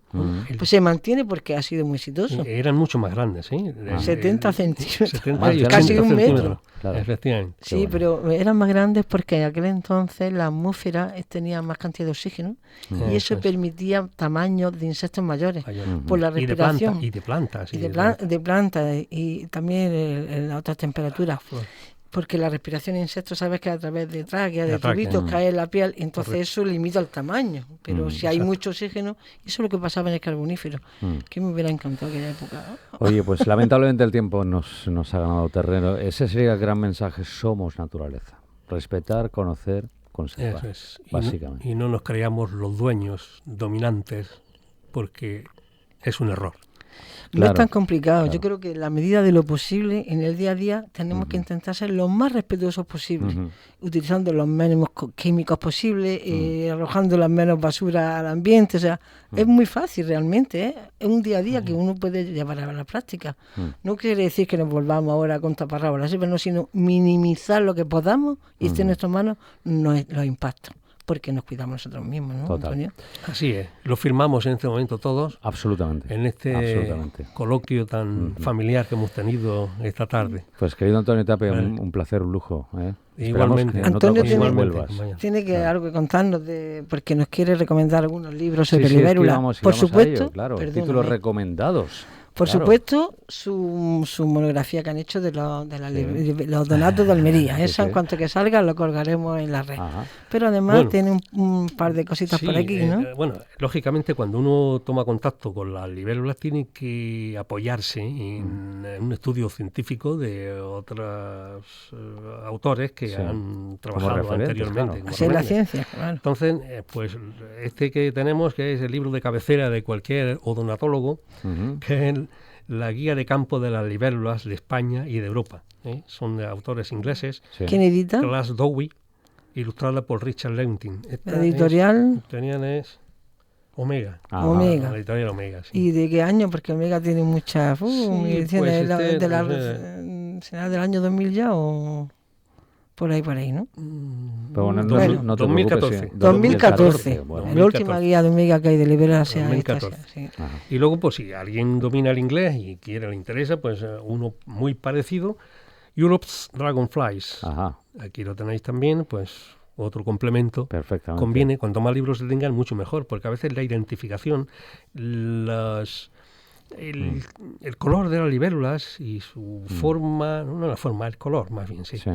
Speaker 3: pues se mantiene porque ha sido muy exitoso.
Speaker 4: Eran mucho más grandes, ¿sí?
Speaker 3: 70 centímetros,
Speaker 4: 70 y
Speaker 3: casi
Speaker 4: 80
Speaker 3: un metro.
Speaker 4: centímetros.
Speaker 2: Claro.
Speaker 4: Efectivamente.
Speaker 3: Sí,
Speaker 2: bueno.
Speaker 3: pero eran más grandes porque en aquel entonces la atmósfera tenía más cantidad de oxígeno y eso
Speaker 4: es.
Speaker 3: permitía tamaños de insectos mayores
Speaker 4: Mayor.
Speaker 3: por la
Speaker 4: Y de
Speaker 3: respiración.
Speaker 4: plantas. Y de plantas.
Speaker 3: Y de plantas y también en las otras temperaturas. Porque la respiración de insectos, sabes que a través de tráquea, de
Speaker 4: La tráquea.
Speaker 3: tubitos, cae en la piel, entonces eso limita el tamaño. Pero si hay
Speaker 4: exacto.
Speaker 3: mucho oxígeno, eso es lo que pasaba en el Carbonífero, que me hubiera encantado aquella época.
Speaker 2: Oye, pues lamentablemente el tiempo nos ha ganado terreno. Ese sería el gran mensaje: somos naturaleza. Respetar, conocer, conservar.
Speaker 4: Eso es.
Speaker 2: Básicamente.
Speaker 4: Y no nos creamos los dueños dominantes porque es un error.
Speaker 3: No
Speaker 2: Claro,
Speaker 3: es tan complicado.
Speaker 2: claro.
Speaker 3: Yo creo que en la medida de lo posible, en el día a día, tenemos que intentar ser lo más respetuosos posible, utilizando los menos químicos posibles, arrojando las menos basura al ambiente. O sea, es muy fácil realmente, ¿eh? Es un día a día que uno puede llevar a la práctica. No quiere decir que nos volvamos ahora con taparrabos, no, sino minimizar lo que podamos y esté en nuestras manos los impactos, porque nos cuidamos nosotros mismos, ¿no,
Speaker 2: Total.
Speaker 3: Antonio?
Speaker 4: Así es, lo firmamos en este momento todos,
Speaker 2: Absolutamente.
Speaker 4: en este
Speaker 2: Absolutamente.
Speaker 4: coloquio tan familiar que hemos tenido esta tarde.
Speaker 2: Pues querido Antonio Tape,
Speaker 4: Vale.
Speaker 2: un placer, un lujo.
Speaker 4: Igualmente.
Speaker 2: Esperamos que en otra
Speaker 3: Antonio
Speaker 2: ocasión
Speaker 3: tiene-
Speaker 2: vuelvas.
Speaker 4: compañero.
Speaker 3: Tiene que algo que contarnos porque nos quiere recomendar algunos libros
Speaker 2: Sí,
Speaker 3: sobre
Speaker 2: sí, es que
Speaker 3: libélula.
Speaker 2: íbamos
Speaker 3: Por
Speaker 2: a
Speaker 3: supuesto,
Speaker 2: ello, claro,
Speaker 3: perdóname.
Speaker 2: títulos recomendados.
Speaker 3: Por
Speaker 2: Claro.
Speaker 3: supuesto, su monografía que han hecho de los donatos de Almería.
Speaker 2: Sí,
Speaker 3: Esa,
Speaker 2: sí.
Speaker 3: en cuanto que salga, lo colgaremos en la red.
Speaker 2: Ajá.
Speaker 3: Pero además
Speaker 4: Bueno.
Speaker 3: tiene un par de cositas
Speaker 4: Sí,
Speaker 3: por aquí, ¿no?
Speaker 4: bueno, lógicamente cuando uno toma contacto con las libélulas tiene que apoyarse en un estudio científico de otros autores que
Speaker 2: Sí.
Speaker 4: han
Speaker 2: Como
Speaker 4: trabajado
Speaker 2: referentes,
Speaker 4: anteriormente.
Speaker 2: claro.
Speaker 4: como
Speaker 3: Así es la
Speaker 4: referentes.
Speaker 3: ciencia, claro.
Speaker 4: Entonces, pues este que tenemos, que es el libro de cabecera de cualquier odonatólogo,
Speaker 2: Ujú.
Speaker 4: que es la guía de campo de las libélulas de España y de Europa. Son de autores ingleses.
Speaker 2: Sí.
Speaker 3: ¿Quién edita?
Speaker 4: Glass Dowie, ilustrada por Richard Lewington. Esta
Speaker 3: La editorial.
Speaker 4: es Omega.
Speaker 2: Ajá.
Speaker 3: Omega.
Speaker 4: La editorial Omega, sí.
Speaker 3: ¿Y de qué año? Porque Omega tiene muchas ediciones.
Speaker 4: pues
Speaker 3: ¿Será del año 2000 ya o por ahí, ¿no?
Speaker 2: Pero bueno,
Speaker 3: Bueno.
Speaker 2: no te
Speaker 4: 2014.
Speaker 2: preocupes, sí.
Speaker 3: 2014.
Speaker 2: Bueno.
Speaker 3: La
Speaker 4: 2014.
Speaker 3: última guía de Omega que hay de libélula sea esta,
Speaker 4: 2014.
Speaker 3: sí.
Speaker 2: Ajá.
Speaker 4: Y luego, pues si alguien domina el inglés y le interesa, pues uno muy parecido, Europe's Dragonflies.
Speaker 2: Ajá,
Speaker 4: Aquí lo tenéis también, pues otro complemento.
Speaker 2: perfectamente.
Speaker 4: Conviene, cuanto más libros se tengan, mucho mejor, porque a veces la identificación, el color de las libélulas y su forma, no la forma, el color más bien, sí,
Speaker 2: Sí.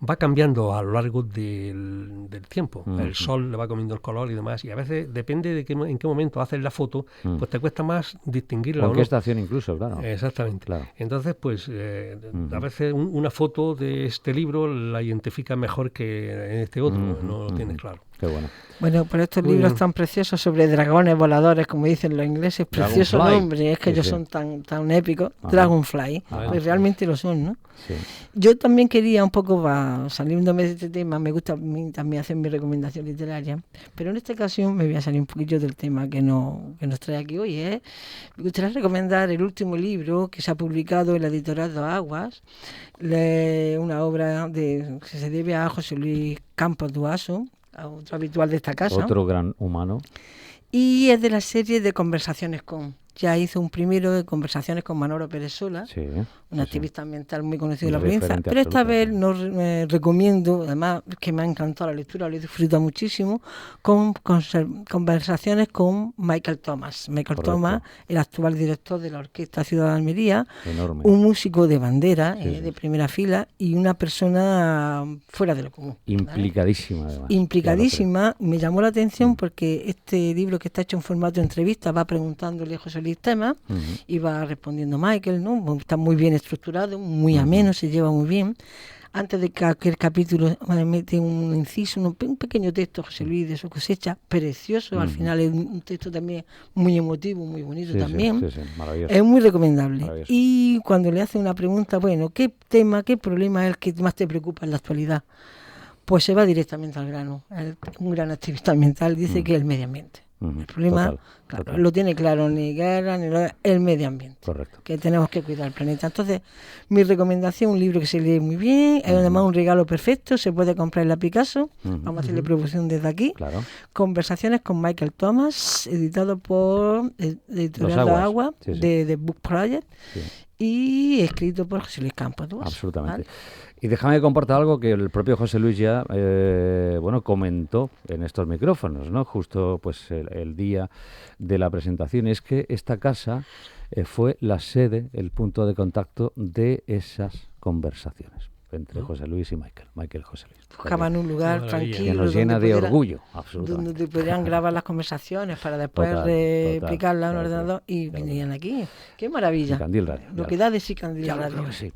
Speaker 4: va cambiando a lo largo del tiempo.
Speaker 2: Ujú.
Speaker 4: El sol le va comiendo el color y demás, y a veces depende de en qué momento haces la foto, pues te cuesta más distinguirla
Speaker 2: ¿Con
Speaker 4: o
Speaker 2: qué
Speaker 4: no.
Speaker 2: estación incluso, claro?
Speaker 4: Exactamente.
Speaker 2: Claro.
Speaker 4: Entonces, pues a veces una foto de este libro la identifica mejor que en este otro, no lo tienes claro.
Speaker 2: Qué bueno.
Speaker 3: Bueno, por estos
Speaker 4: Muy
Speaker 3: libros
Speaker 4: bien.
Speaker 3: tan preciosos sobre dragones voladores, como dicen los ingleses, precioso
Speaker 2: Dragonfly.
Speaker 3: nombre, es que
Speaker 2: Sí,
Speaker 3: ellos
Speaker 2: sí.
Speaker 3: son tan épicos,
Speaker 2: Ajá.
Speaker 3: Dragonfly,
Speaker 2: Ajá.
Speaker 3: pues realmente lo son, ¿no?
Speaker 2: Sí.
Speaker 3: Yo también quería un poco, saliéndome de este tema, me gusta a mí también hacer mi recomendación literaria, pero en esta ocasión me voy a salir un poquillo del tema que nos trae aquí hoy. Me gustaría recomendar el último libro que se ha publicado en la editorial Dos Aguas, una obra que se debe a José Luis Campos Duaso, a otro habitual de esta casa.
Speaker 2: Otro gran humano.
Speaker 3: Y es de la serie de Conversaciones con. Ya hizo un primero de Conversaciones con Manolo Pérez Sola,
Speaker 2: Sí.
Speaker 3: un
Speaker 2: sí,
Speaker 3: activista ambiental muy conocido de la
Speaker 2: Un
Speaker 3: provincia,
Speaker 2: referente
Speaker 3: pero esta
Speaker 2: absoluto,
Speaker 3: vez
Speaker 2: sí.
Speaker 3: nos recomiendo, además que me ha encantado la lectura, lo he disfrutado muchísimo, con conversaciones con Michael Thomas. Michael
Speaker 2: Correcto.
Speaker 3: Thomas, el actual director de la Orquesta Ciudad de Almería,
Speaker 2: sí. Enorme.
Speaker 3: un músico de bandera,
Speaker 2: Sí, sí,
Speaker 3: de
Speaker 2: sí.
Speaker 3: primera fila, y una persona fuera de lo común. ¿vale?
Speaker 2: Implicadísima, además.
Speaker 3: Implicadísima, me llamó la atención porque este libro, que está hecho en formato de entrevista, va preguntándole a José Luis temas y va respondiendo Michael, ¿no? Está muy bien estructurado, muy ameno, se lleva muy bien. Antes de cualquier capítulo mete un inciso, un pequeño texto, José Luis, de su cosecha, precioso. Al final es un texto también muy emotivo, muy bonito
Speaker 2: Sí,
Speaker 3: también.
Speaker 2: Sí, sí, maravilloso.
Speaker 3: Es muy recomendable.
Speaker 2: Maravilloso.
Speaker 3: Y cuando le hace una pregunta, bueno, ¿qué tema, qué problema es el que más te preocupa en la actualidad? Pues se va directamente al grano. Un gran activista ambiental dice que es el medio ambiente. El problema,
Speaker 2: Total,
Speaker 3: claro,
Speaker 2: total.
Speaker 3: lo tiene claro, ni guerra, ni el medio ambiente.
Speaker 2: Correcto.
Speaker 3: Que tenemos que cuidar el planeta. Entonces, mi recomendación, un libro que se lee muy bien, es además un regalo perfecto, se puede comprar en la Picasso, vamos a hacerle promoción desde aquí.
Speaker 2: Claro.
Speaker 3: Conversaciones con Michael Thomas, editado por Editorial
Speaker 2: Dos
Speaker 3: Dos
Speaker 2: Aguas,
Speaker 3: Aguas,
Speaker 2: sí, sí.
Speaker 3: de Book Project,
Speaker 2: Sí.
Speaker 3: y escrito por José Luis Campos Duaso,
Speaker 2: Absolutamente.
Speaker 3: ¿vale?
Speaker 2: Y déjame compartir algo que el propio José Luis ya comentó en estos micrófonos, ¿no? Justo pues el día de la presentación. Es que esta casa fue la sede, el punto de contacto de esas conversaciones entre José Luis y Michael José Luis.
Speaker 3: Buscaban un lugar
Speaker 4: Qué maravilla.
Speaker 3: tranquilo
Speaker 2: Que nos llena
Speaker 3: donde
Speaker 2: de
Speaker 3: pudiera-
Speaker 2: orgullo, absolutamente.
Speaker 3: donde podrían grabar las conversaciones para después
Speaker 2: Total,
Speaker 3: replicarlas en
Speaker 2: total,
Speaker 3: un ordenador y
Speaker 2: claro.
Speaker 3: venían aquí. ¡Qué maravilla!
Speaker 2: Y Candil Radio,
Speaker 3: Lo
Speaker 2: ya
Speaker 3: que
Speaker 2: lo-
Speaker 3: da de sí Candil
Speaker 2: Ya lo
Speaker 3: Radio.
Speaker 2: creo que sí.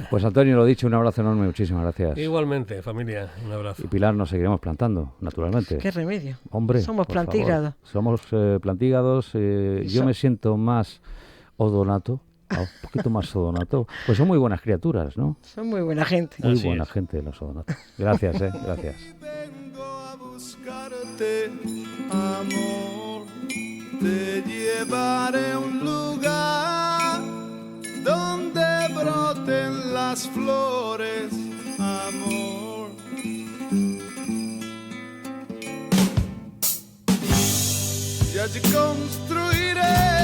Speaker 2: Pues Antonio, lo dicho, un abrazo enorme, muchísimas gracias.
Speaker 4: Igualmente, familia, un abrazo.
Speaker 2: Y Pilar, nos seguiremos plantando, naturalmente.
Speaker 3: ¡Qué remedio!
Speaker 2: Hombre,
Speaker 3: Somos
Speaker 2: por favor.
Speaker 3: plantígrados.
Speaker 2: Somos plantígrados. Yo
Speaker 3: So-
Speaker 2: me siento más Odonato. Un poquito más Odonato. Pues son muy buenas criaturas, ¿no?
Speaker 3: Son muy buena gente.
Speaker 2: Muy
Speaker 4: Así
Speaker 2: buena
Speaker 4: es.
Speaker 2: gente los Odonato. Gracias, gracias.
Speaker 1: Vengo a buscarte, amor. Te llevaré a un lugar donde broten las flores, amor. Y allí construiré